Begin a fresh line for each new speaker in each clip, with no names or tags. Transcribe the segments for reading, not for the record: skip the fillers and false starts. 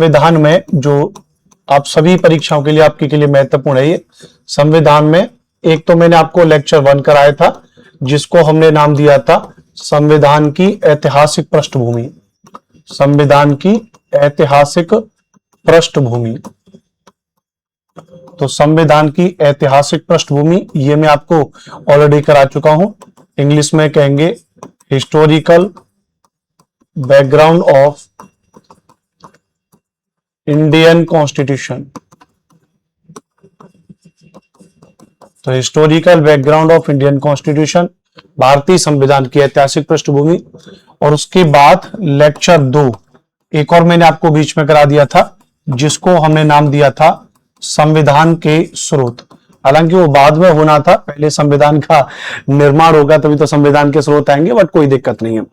संविधान में जो आप सभी परीक्षाओं के लिए आपके लिए महत्वपूर्ण है, ये संविधान में एक तो मैंने आपको लेक्चर 1 कराया था जिसको हमने नाम दिया था संविधान की ऐतिहासिक पृष्ठभूमि। संविधान की ऐतिहासिक पृष्ठभूमि, तो संविधान की ऐतिहासिक पृष्ठभूमि ये मैं आपको ऑलरेडी करा चुका हूं। इंग्लिश में कहेंगे historical background of Indian constitution. तो historical background of Indian constitution, भारतीय संविधान की ऐतिहासिक पृष्ठभूमि। और उसके बाद लेक्चर 2 एक और मैंने आपको बीच में करा दिया था जिसको हमने नाम दिया था संविधान के स्रोत। हालांकि वो बाद में होना था, पहले संविधान का निर्माण होगा तभी तो संविधान के स्रोत आएंगे, बट कोई दिक्कत नहीं है।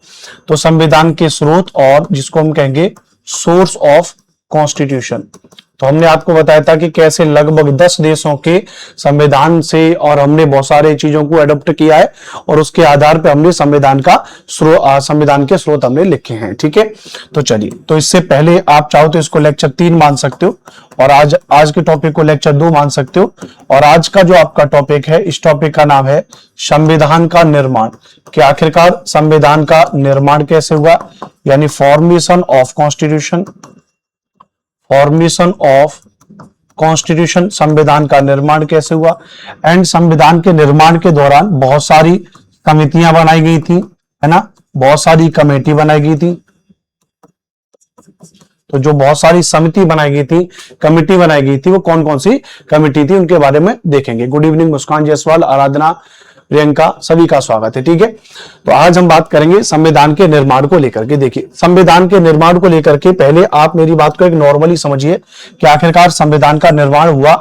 तो संविधान के स्रोत और जिसको हम कहेंगे सोर्स ऑफ कॉन्स्टिट्यूशन। तो हमने आपको बताया था कि कैसे लगभग 10 देशों के संविधान से और हमने बहुत सारे चीजों को अडॉप्ट किया है और उसके आधार पर हमने संविधान के स्रोत हमने लिखे हैं। ठीक है, तो चलिए, तो इससे पहले आप चाहो तो इसको लेक्चर 3 मान सकते हो और आज के टॉपिक को लेक्चर 2 मान सकते हो। और आज का जो आपका टॉपिक है, इस टॉपिक का नाम है संविधान का निर्माण, कि आखिरकार संविधान का निर्माण कैसे हुआ, यानी formation of constitution. Formation of constitution, संविधान का निर्माण कैसे हुआ। एंड संविधान के निर्माण के दौरान बहुत सारी समितियां बनाई गई थी, है ना, बहुत सारी कमेटी बनाई गई थी। तो जो बहुत सारी समिति बनाई गई थी, कमेटी बनाई गई थी, वो कौन कौन सी कमेटी थी उनके बारे में देखेंगे। गुड इवनिंग मुस्कान जायसवाल, आराधना, प्रियंका, सभी का स्वागत है। ठीक है, तो आज हम बात करेंगे संविधान के निर्माण को लेकर के। देखिए, संविधान के निर्माण को लेकर के पहले आप मेरी बात को एक नॉर्मली समझिए कि आखिरकार संविधान का निर्माण हुआ।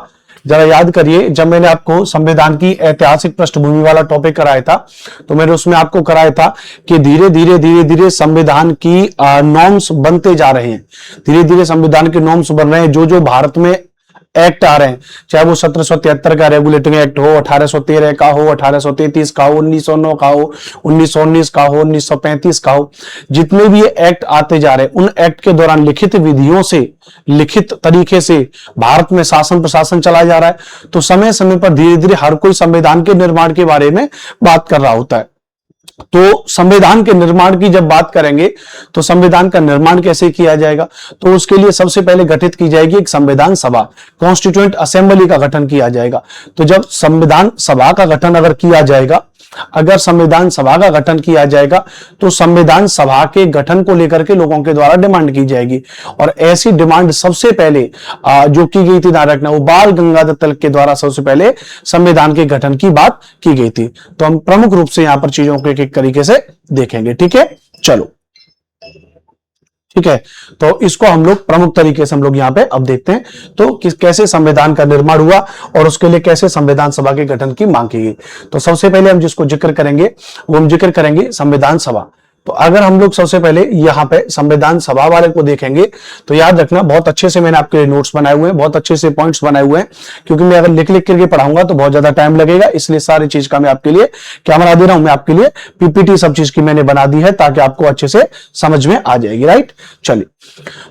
जरा याद करिए, जब मैंने आपको संविधान की ऐतिहासिक पृष्ठभूमि वाला टॉपिक कराया था तो मैंने उसमें आपको कराया था कि धीरे धीरे संविधान की नॉर्म्स बनते जा रहे हैं। धीरे धीरे संविधान के नॉर्म्स बन रहे हैं। जो भारत में एक्ट आ रहे हैं, चाहे वो 1773 का रेगुलेटिंग एक्ट हो, 1813 का हो, 1833 का हो, 1909 का हो, 1919 का हो, 1935 का हो, जितने भी ये एक्ट आते जा रहे हैं उन एक्ट के दौरान लिखित विधियों से, लिखित तरीके से भारत में शासन प्रशासन चलाया जा रहा है। तो समय समय पर धीरे धीरे हर कोई संविधान के निर्माण के बारे में बात कर रहा होता है। तो संविधान के निर्माण की जब बात करेंगे तो संविधान का निर्माण कैसे किया जाएगा, तो उसके लिए सबसे पहले गठित की जाएगी एक संविधान सभा, कॉन्स्टिट्यूएंट असेंबली का गठन किया जाएगा। तो जब संविधान सभा का गठन अगर किया जाएगा, अगर संविधान सभा का गठन किया जाएगा तो संविधान सभा के गठन को लेकर के लोगों के द्वारा डिमांड की जाएगी। और ऐसी डिमांड सबसे पहले जो की गई थी, ध्यान रखना, वो बाल गंगाधर तिलक के द्वारा सबसे पहले संविधान के गठन की बात की गई थी। तो हम प्रमुख रूप से यहां पर चीजों को एक एक तरीके से देखेंगे। ठीक है, चलो, ठीक है, तो इसको हम लोग प्रमुख तरीके से हम लोग यहां पे अब देखते हैं तो कैसे संविधान का निर्माण हुआ और उसके लिए कैसे संविधान सभा के गठन की मांग की गई। तो सबसे पहले हम जिसको जिक्र करेंगे वो हम जिक्र करेंगे संविधान सभा। तो अगर हम लोग सबसे पहले यहां पे संविधान सभा वाले को देखेंगे तो याद रखना, बहुत अच्छे से मैंने आपके लिए नोट्स बनाए हुए हैं, बहुत अच्छे से पॉइंट्स बनाए हुए हैं, क्योंकि मैं अगर लिख करके पढ़ाऊंगा तो बहुत ज्यादा टाइम लगेगा, इसलिए सारी चीज का मैं आपके लिए क्या बना दे रहा हूं, मैं आपके लिए पीपीटी सब चीज की मैंने बना दी है ताकि आपको अच्छे से समझ में आ जाएगी। राइट, चलिए,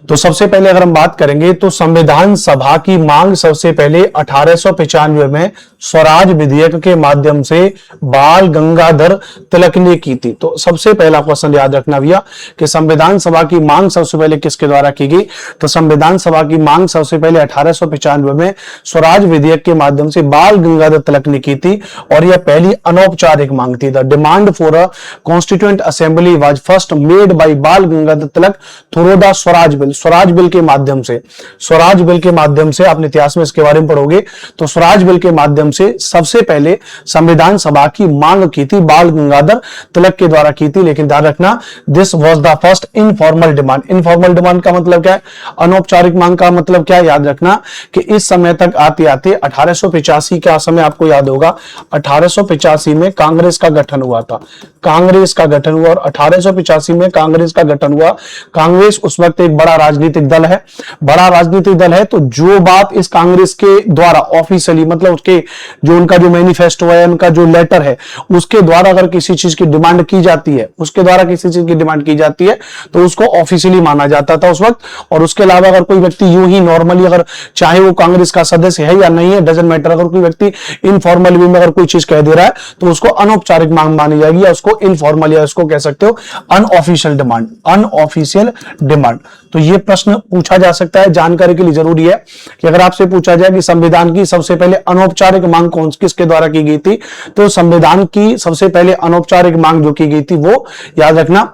तो सबसे पहले अगर हम बात करेंगे तो संविधान सभा की मांग सबसे पहले 1895 में स्वराज विधेयक के माध्यम से बाल गंगाधर तिलक ने की थी। तो सबसे पहला क्वेश्चन याद रखना भैया कि संविधान सभा की मांग सबसे पहले किसके द्वारा की गई, तो संविधान सभा की मांग सबसे पहले 1895 में स्वराज विधेयक के माध्यम से बाल गंगाधर तिलक ने की थी। और यह पहली अनौपचारिक मांग थी। The demand for a constituent assembly was first made by Bal Gangadhar Tilak through the Swaraj bill. Swaraj bill के माध्यम से, स्वराज बिल के माध्यम से, आपने इतिहास में इसके बारे में पढ़ोगे, तो स्वराज बिल के माध्यम से सबसे पहले संविधान सभा की मांग की थी, बाल गंगाधर तिलक के द्वारा की थी। लेकिन ध्यान रखना, this was the first informal demand. Informal demand का मतलब क्या है, अनौपचारिक मांग का मतलब क्या है, याद रखना कि इस समय तक आते आते 1885 का समय आपको याद होगा, 1885 में कांग्रेस का गठन हुआ था। कांग्रेस का गठन हुआ और 1885 में कांग्रेस का गठन हुआ। कांग्रेस उस वक्त वक्त एक बड़ा राजनीतिक दल है, बड़ा राजनीतिक दल है, तो जो बात इस कांग्रेस के द्वारा ऑफिशियली, मतलब उसके जो उनका जो मैनिफेस्टो है, उनका जो लेटर है, उसके द्वारा अगर किसी चीज की डिमांड की जाती है, उसके द्वारा किसी चीज की डिमांड की जाती है, तो उसको ऑफिशियली माना जाता था उस वक्त। और उसके अलावा अगर कोई व्यक्ति यूं ही नॉर्मली, अगर चाहे वो कांग्रेस का सदस्य है या नहीं है, डजंट मैटर, अगर कोई व्यक्ति इनफॉर्मल वे में अगर कोई चीज कह दे रहा है, तो उसको अनौपचारिक मांग मानी जाएगी, या उसको इनफॉर्मल, या उसको कह सकते हो अनऑफिशियल डिमांड, अनऑफिशियल डिमांड। तो ये प्रश्न पूछा जा सकता है, जानकारी के लिए जरूरी है कि अगर आपसे पूछा जाए कि संविधान की सबसे पहले अनौपचारिक मांग कौन किसके द्वारा की गई थी, तो संविधान की सबसे पहले अनौपचारिक मांग जो की गई थी वो याद रखना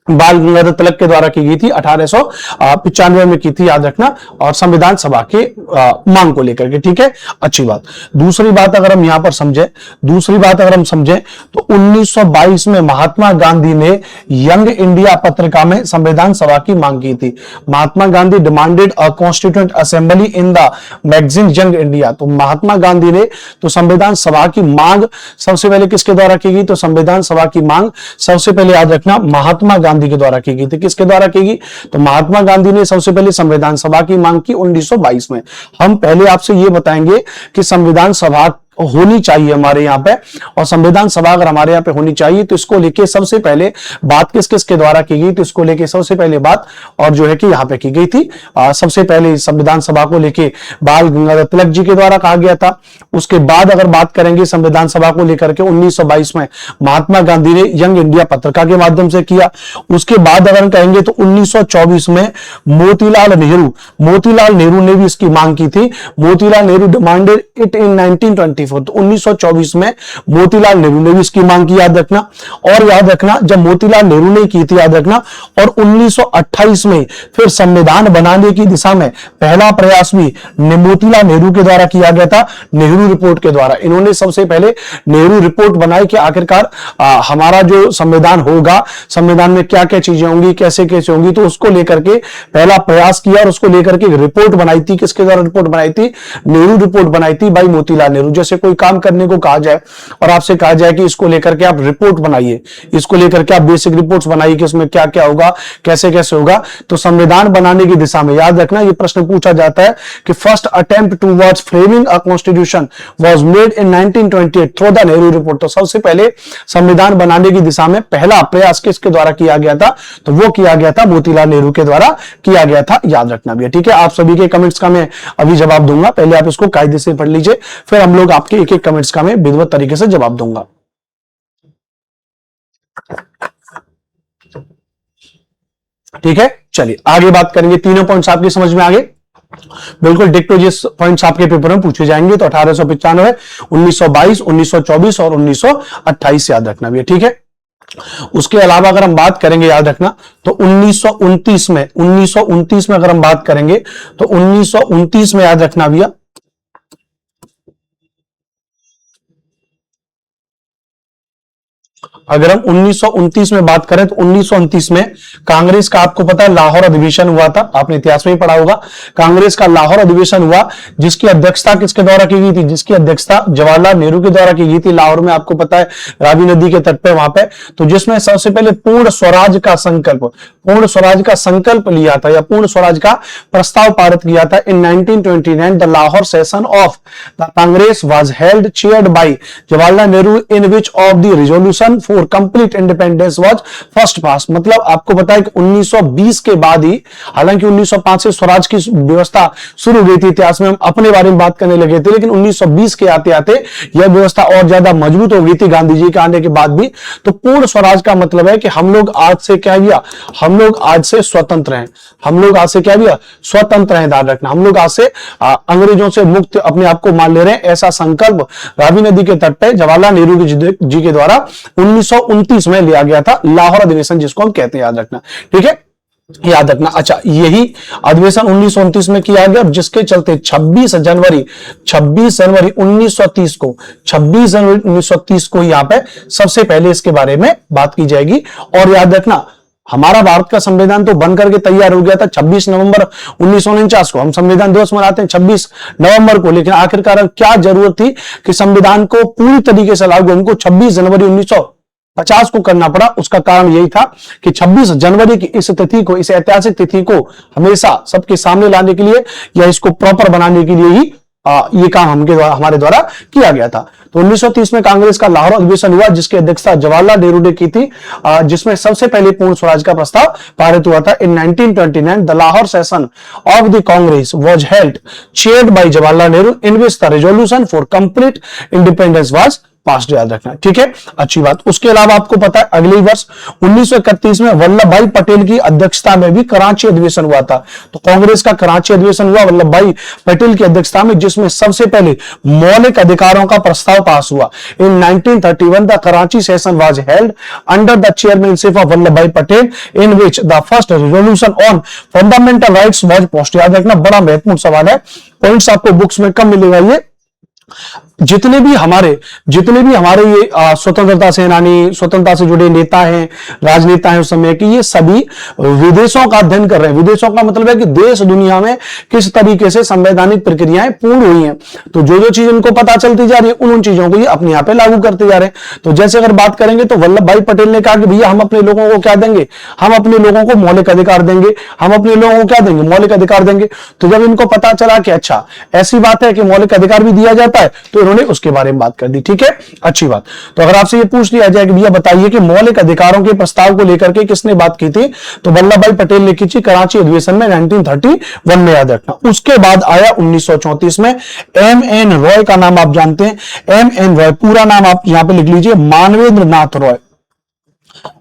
बाल गंगाधर तिलक के द्वारा की गई थी, 1895 में की थी, याद रखना, और संविधान सभा के मांग को लेकर के। ठीक है, अच्छी बात। दूसरी बात अगर हम यहां पर समझें, दूसरी बात अगर हम समझें, तो 1922 में महात्मा गांधी ने यंग इंडिया पत्रिका में संविधान सभा की मांग की थी। Mahatma Gandhi demanded a constituent assembly in the magazine young India. तो महात्मा गांधी ने तो संविधान सभा की मांग सबसे पहले किसके द्वारा की गई, तो संविधान सभा की मांग सबसे पहले याद रखना महात्मा गांधी के द्वारा की गई थी। किसके द्वारा की गई, तो महात्मा गांधी ने सबसे पहले संविधान सभा की मांग की 1922 में। हम पहले आपसे यह बताएंगे कि संविधान सभा होनी चाहिए हमारे यहाँ पे, और संविधान सभा अगर हमारे यहाँ पे होनी चाहिए तो इसको लेके सबसे पहले बात किस किस के द्वारा की गई, तो इसको लेके सबसे पहले बात और जो है कि यहाँ पे की गई थी, सबसे पहले संविधान सभा को लेके बाल गंगाधर तिलक जी के द्वारा कहा गया था। उसके बाद अगर बात करेंगे संविधान सभा को लेकर के 1922 में महात्मा गांधी ने यंग इंडिया पत्रिका के माध्यम से किया। उसके बाद अगर हम कहेंगे तो 1924 में मोतीलाल नेहरू ने भी इसकी मांग की थी। Motilal Nehru demanded it in 1924। तो 1924 में मोतीलाल नेहरू ने भी इसकी मांग की, याद रखना। और याद रखना जब मोतीलाल नेहरू ने की थी, याद रखना, और 1928 में फिर संविधान बनाने की दिशा में पहला प्रयास भी मोतीलाल नेहरू के द्वारा किया गया था, नेहरू रिपोर्ट के द्वारा। इन्होंने सबसे पहले नेहरू रिपोर्ट बनाई कि आखिरकार हमारा जो संविधान होगा, संविधान में क्या क्या चीजें होंगी, कैसे कैसे होंगी, तो उसको लेकर के पहला प्रयास किया और उसको लेकर के रिपोर्ट बनाई थी। किसके द्वारा रिपोर्ट बनाई थी, नेहरू रिपोर्ट बनाई थी भाई मोतीलाल नेहरू। जैसे कोई काम करने को कहा जाए और आपसे कहा जाए कि इसको लेकर के आप रिपोर्ट बनाइए, इसको लेकर के आप बेसिक रिपोर्ट्स बनाइए कि इसमें क्या क्या होगा, कैसे कैसे होगा, तो संविधान बनाने की दिशा में याद रखना ये प्रश्न पूछा जाता है कि first attempt towards framing a constitution was made in 1928 through the Nehru report. तो सबसे पहले संविधान बनाने की दिशा में पहला प्रयास किसके द्वारा किया गया था, तो वो किया गया था मोतीलाल नेहरू के द्वारा किया गया था, याद रखना भी है। ठीक है, आप सभी के कमेंट्स का मैं अभी जवाब दूंगा, पहले आप इसको कायदे से पढ़ लीजिए, फिर हम लोग आपके एक एक कमेंट्स का मैं विधिवत तरीके से जवाब दूंगा। ठीक है, चलिए आगे बात करेंगे। तीनों पॉइंट्स आपकी समझ में आ गए, बिल्कुल डिक्टो जिस पॉइंट्स आपके पेपर में पूछे जाएंगे। तो 1895, 1922, 1924 और 1928 याद रखना भी है। ठीक है, उसके अलावा अगर हम बात करेंगे, याद रखना, तो 1929 में अगर हम बात करेंगे तो 1929 में याद रखना भैया, अगर हम 1929 में बात करें तो 1929 में कांग्रेस का आपको पता है लाहौर अधिवेशन हुआ था, आपने इतिहास में ही पढ़ा होगा। कांग्रेस का लाहौर अधिवेशन हुआ जिसकी अध्यक्षता किसके द्वारा की गई थी, जिसकी अध्यक्षता जवाहरलाल नेहरू के द्वारा की गई थी। लाहौर में आपको पता है रावी नदी के तट पे वहां पे, तो जिसमें सबसे पहले पूर्ण स्वराज का संकल्प लिया था या पूर्ण स्वराज का प्रस्ताव पारित किया था। In 1929 the Lahore session of the Congress was held chaired by Jawaharlal Nehru in which of the resolution for complete independence was first pass. मतलब आपको पता है कि 1920 के बाद ही, हालांकि 1905 से स्वराज की व्यवस्था शुरू हो गई थी, इतिहास में हम अपने बारे में बात करने लगे थे, लेकिन 1920 के आते आते यह व्यवस्था और ज्यादा मजबूत हो गई थी गांधी जी के आने के बाद भी। तो पूर्ण स्वराज का मतलब है कि हम लोग आज से क्या किया, हम लोग आज से स्वतंत्र हैं, हम लोग आज से क्या किया, स्वतंत्र हैं, ध्यान रखना, हम लोग आज से अंग्रेजों से मुक्त अपने आप को मान ले रहे हैं। ऐसा संकल्प रावी नदी के तट पर जवाहरलाल नेहरू जी के द्वारा 1929 में लिया गया था, लाहौर अधिवेशन जिसको हम कहते हैं, याद रखना। ठीक है, याद रखना। अच्छा, यही अधिवेशन 1929 में किया गया, जिसके चलते 26 जनवरी 1930 को 26 जनवरी 1930 को यहां पे सबसे पहले इसके बारे में बात की जाएगी। और याद रखना, हमारा भारत का संविधान तो बन करके तैयार हो गया था 26 नवंबर 1949 को। हम संविधान दिवस मनाते हैं 26 नवंबर को, लेकिन आखिरकार क्या जरूरत थी कि संविधान को पूरी तरीके से लागू हमको 26 जनवरी 50 को करना पड़ा। उसका कारण यही था कि 26 जनवरी की इस तिथि को, इस ऐतिहासिक तिथि को हमेशा सबके सामने लाने के लिए या इसको प्रॉपर बनाने के लिए ही ये काम हमारे द्वारा किया गया था। तो 1930 में कांग्रेस का लाहौर अधिवेशन हुआ, जिसकी अध्यक्षता जवाहरलाल नेहरू ने की थी, जिसमें सबसे पहले पूर्ण स्वराज का प्रस्ताव पारित हुआ था। In 1929 the Lahore session of the Congress was held chaired by Jawaharlal Nehru in which the resolution for complete independence was past, याद रखना, ठीक है, अच्छी बात। उसके अलावा आपको पता है अगले वर्ष 1931 में वल्लभ भाई पटेल की अध्यक्षता में भी कराची अधिवेशन हुआ था। तो कांग्रेस का कराची अधिवेशन हुआ वल्लभ भाई पटेल की अध्यक्षता में, जिसमें सबसे पहले मौलिक अधिकारों का प्रस्ताव पास हुआ। In 1931 the Karachi session was held under the chairmanship of Vallabh Bhai Patel in which the first resolution on fundamental rights was passed. याद रखना, बड़ा महत्वपूर्ण सवाल है, पॉइंट्स आपको बुक्स में कम मिलेगा। ये जितने भी हमारे ये स्वतंत्रता सेनानी, स्वतंत्रता से जुड़े नेता हैं, राजनेता हैं उस समय के, ये सभी विदेशों का अध्ययन कर रहे हैं। विदेशों का मतलब है कि देश दुनिया में किस तरीके से संवैधानिक प्रक्रियाएं पूर्ण हुई हैं। तो जो जो चीज इनको पता चलती जा रही है, उन चीजों को ये अपने यहाँ पे लागू करते जा रहे हैं। तो जैसे अगर बात करेंगे तो वल्लभ भाई पटेल ने कहा कि भैया हम अपने लोगों को क्या देंगे, हम अपने लोगों को मौलिक अधिकार देंगे, हम अपने लोगों को क्या देंगे, मौलिक अधिकार देंगे। तो जब इनको पता चला कि अच्छा ऐसी बात है कि मौलिक अधिकार भी दिया जाता है, तो उन्होंने उसके बारे में बात कर दी, ठीक है, अच्छी बात। तो अगर आपसे ये पूछ लिया जाए कि भैया बताइए कि मौलिक अधिकारों के प्रस्ताव को लेकर के किसने बात की थी, तो वल्लभ भाई पटेल ने की थी कराची अधिवेशन में 1931 में, याद रखना। उसके बाद आया 1934 में एम.एन. रॉय का नाम आप जानते हैं, एम.एन. रॉय, पूरा नाम आप यहां पे लिख लीजिए, मानवेंद्र नाथ रॉय।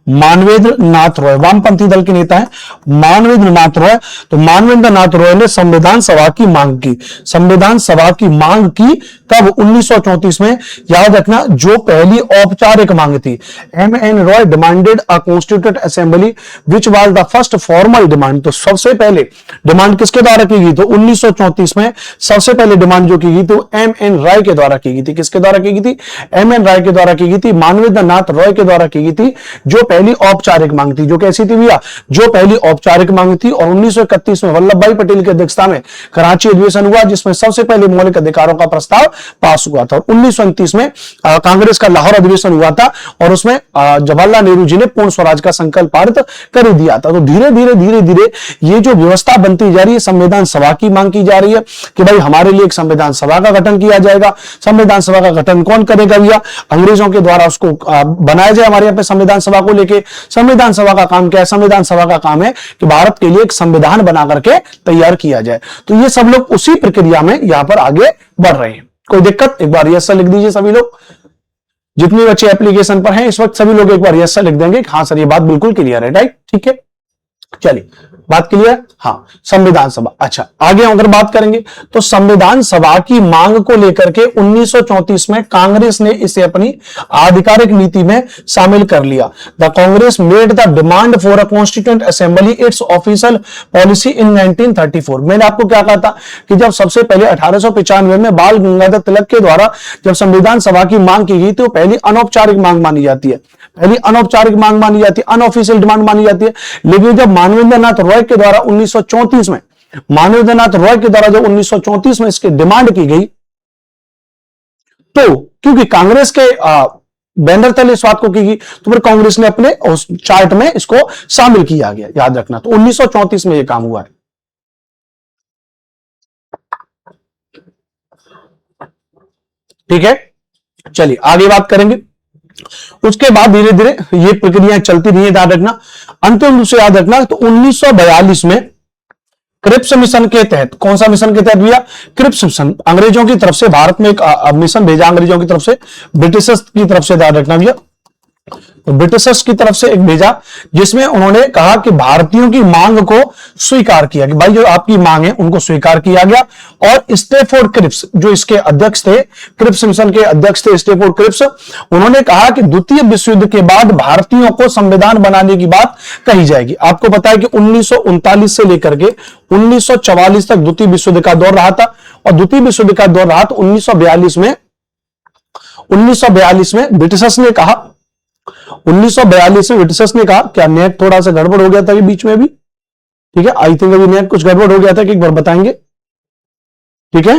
मानवेंद्र नाथ रॉय वामपंथी दल के नेता हैं, मानवेंद्र नाथ रॉय। तो मानवेंद्र नाथ रॉय ने संविधान सभा की मांग की, संविधान सभा की मांग की तब 1934 में, याद रखना, जो पहली औपचारिक मांग थी। M.N.. Roy demanded a constituted assembly which was the first formal demand. तो सबसे पहले डिमांड किसके द्वारा की गई? तो 1934 में सबसे पहले डिमांड जो की गई तो एम.एन. राय के द्वारा की गई थी। किसके द्वारा की गई थी? एम.एन. राय के द्वारा की गई थी, मानवेंद्र नाथ रॉय के द्वारा की गई थी। जो पहली औपचारिक मांग थी, जो कैसी थी भैया? जो पहली औपचारिक मांग थी। और 1931 में वल्लभ भाई पटेल की अध्यक्षता में कराची अधिवेशन हुआ, जिसमें सबसे पहले मौलिक अधिकारों का प्रस्ताव पास हुआ था। 1929 में कांग्रेस का लाहौर अधिवेशन हुआ था और उसमें जवाहरलाल नेहरू जी ने पूर्ण स्वराज का संकल्प पारित कर दिया था। तो धीरे धीरे ये जो व्यवस्था बनती जा रही है, संविधान सभा की मांग की जा रही है कि भाई हमारे लिए एक संविधान सभा का गठन किया जाएगा। संविधान सभा का गठन कौन करेगा भैया? अंग्रेजों के द्वारा उसको बनाया जाए हमारे यहाँ पे संविधान सभा को लेके। संविधान सभा का काम क्या है? संविधान सभा का काम है कि भारत के लिए एक संविधान बना करके तैयार किया जाए। तो ये सब लोग उसी प्रक्रिया में यहां पर आगे बढ़ रहे हैं। कोई दिक्कत? एक बार यस लिख दीजिए सभी लोग, जितने बच्चे एप्लीकेशन पर हैं इस वक्त सभी लोग एक बार यस लिख देंगे। हाँ सर, ये बात बिल्कुल क्लियर है, राइट, ठीक है, चलिए बात क्लियर। हाँ, संविधान सभा। अच्छा, आगे अगर बात करेंगे तो संविधान सभा की मांग को लेकर के 1934 में कांग्रेस ने इसे अपनी आधिकारिक नीति में शामिल कर लिया। The Congress made the demand for a constituent assembly it's official policy in 1934। मैंने आपको क्या कहा था कि जब सबसे पहले 1895 में बाल गंगाधर तिलक के द्वारा जब संविधान सभा की मांग की गई तो पहली अनौपचारिक मांग मानी जाती है, पहली अनौपचारिक मांग मानी जाती है, अनऑफिशियल डिमांड मानी जाती है। लेकिन जब मानवेंद्र नाथ रॉय के द्वारा 1934 में, मानवेंद्र नाथ रॉय के द्वारा जब 1934 में इसकी डिमांड की गई, तो क्योंकि कांग्रेस के बैनर तले इस बात को की गई, तो फिर कांग्रेस ने अपने उस चार्ट में इसको शामिल किया गया, याद रखना। तो 1934 में यह काम हुआ है। ठीक है, चलिए आगे बात करेंगे। उसके बाद धीरे धीरे ये प्रक्रियाएं चलती रही, याद रखना। अंतिम रूप से याद रखना तो 1942 में क्रिप्स मिशन के तहत, कौन सा मिशन के तहत भैया? Cripps mission. अंग्रेजों की तरफ से भारत में एक मिशन भेजा, अंग्रेजों की तरफ से, ब्रिटिशर्स की तरफ से, याद रखना भैया, तो ब्रिटिशर्स की तरफ से एक भेजा, जिसमें उन्होंने कहा कि भारतीयों की मांग को स्वीकार किया कि भाई जो आपकी मांग है उनको स्वीकार किया गया। और स्टेफोर्ड क्रिप्स जो इसके अध्यक्ष थे, क्रिप्स मिशन के अध्यक्ष थे स्टेफोर्ड क्रिप्स, उन्होंने कहा कि द्वितीय विश्व युद्ध के बाद भारतीयों को संविधान बनाने की बात कही जाएगी। आपको पता है कि 1939 से लेकर के 1944 तक द्वितीय विश्व युद्ध का दौर रहा था, और द्वितीय विश्व युद्ध का दौर रहा तो 1942 में ब्रिटिशर्स ने कहा, 1942 में ब्रिटिशर्स ने कहा, क्या नेट थोड़ा सा गड़बड़ हो गया था बीच में भी? ठीक है, आई थिंक अभी नेट कुछ गड़बड़ हो गया था कि एक बार बताएंगे? ठीक है,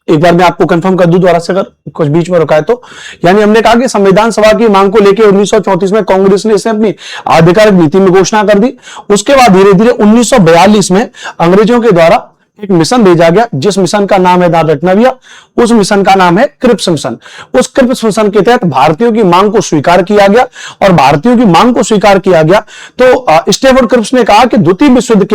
एक बार मैं आपको कंफर्म कर दूं दोबारा से, अगर कुछ बीच में रुका है तो। यानी हमने कहा कि संविधान सभा की मांग को लेकर 1934 में कांग्रेस ने इसे अपनी आधिकारिक नीति में घोषणा कर दी। उसके बाद धीरे धीरे 1942 में अंग्रेजों के द्वारा एक मिशन भेजा गया, जिस मिशन का नाम है, ध्यान रखना भैया, उस मिशन का नाम है क्रिप्स मिशन। उस क्रिप्स मिशन के तहत भारतीयों की मांग को स्वीकार किया गया, और भारतीयों की मांग को स्वीकार किया गया तो स्टीफर्ड क्रिप्स ने कहा कि द्वितीय विश्व युद्ध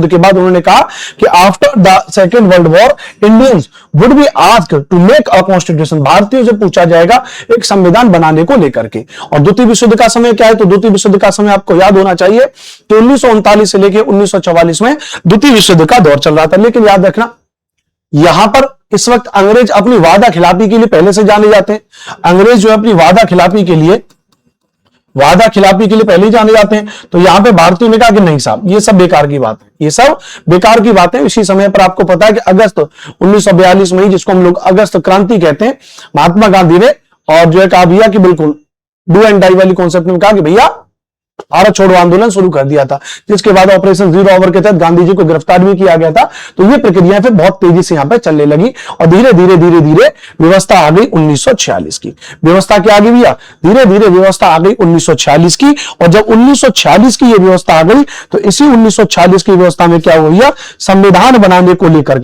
के बाद उन्होंने कहा कि after the Second World War Indians would be asked to make a constitution. भारतीयों से पूछा जाएगा एक संविधान बनाने को लेकर के। और द्वितीय विश्व युद्ध का समय क्या है, तो द्वितीय विश्व युद्ध का समय आपको याद होना चाहिए कि 1939 से लेकर 1944 में द्वितीय विश्व युद्ध का दौर चल रहा था। लेकिन याद रखना, यहां पर इस वक्त अंग्रेज अपनी वादा खिलाफी के लिए पहले से जाने जाते हैं। अंग्रेज जो है अपनी वादा खिलाफी के लिए पहले ही जाने जाते हैं। तो यहां पे भारतीयों ने कहा कि नहीं साहब, ये सब बेकार की बात है, ये सब बेकार की बात है। इसी समय पर आपको पता है कि अगस्त 1942 में ही, जिसको हम लोग अगस्त क्रांति कहते हैं, महात्मा गांधी ने और जो है कहा भैया कि बिल्कुल डू एंड डाई वाली कॉन्सेप्ट में कहा कि भैया भारत छोड़ो आंदोलन शुरू कर दिया था, जिसके बाद ऑपरेशन जीरो ओवर के तहत गांधी जी को गिरफ्तार भी किया गया था। तो ये प्रक्रिया फिर बहुत तेजी से यहां पे चलने लगी, और धीरे धीरे व्यवस्था आ गई 1946 की। व्यवस्था क्या आ गई भैया, धीरे धीरे व्यवस्था आ गई 1946 की। और जब 1946 की ये व्यवस्था आ गई, तो इसी 1946 की व्यवस्था में क्या हुआ भैया, संविधान बनाने को लेकर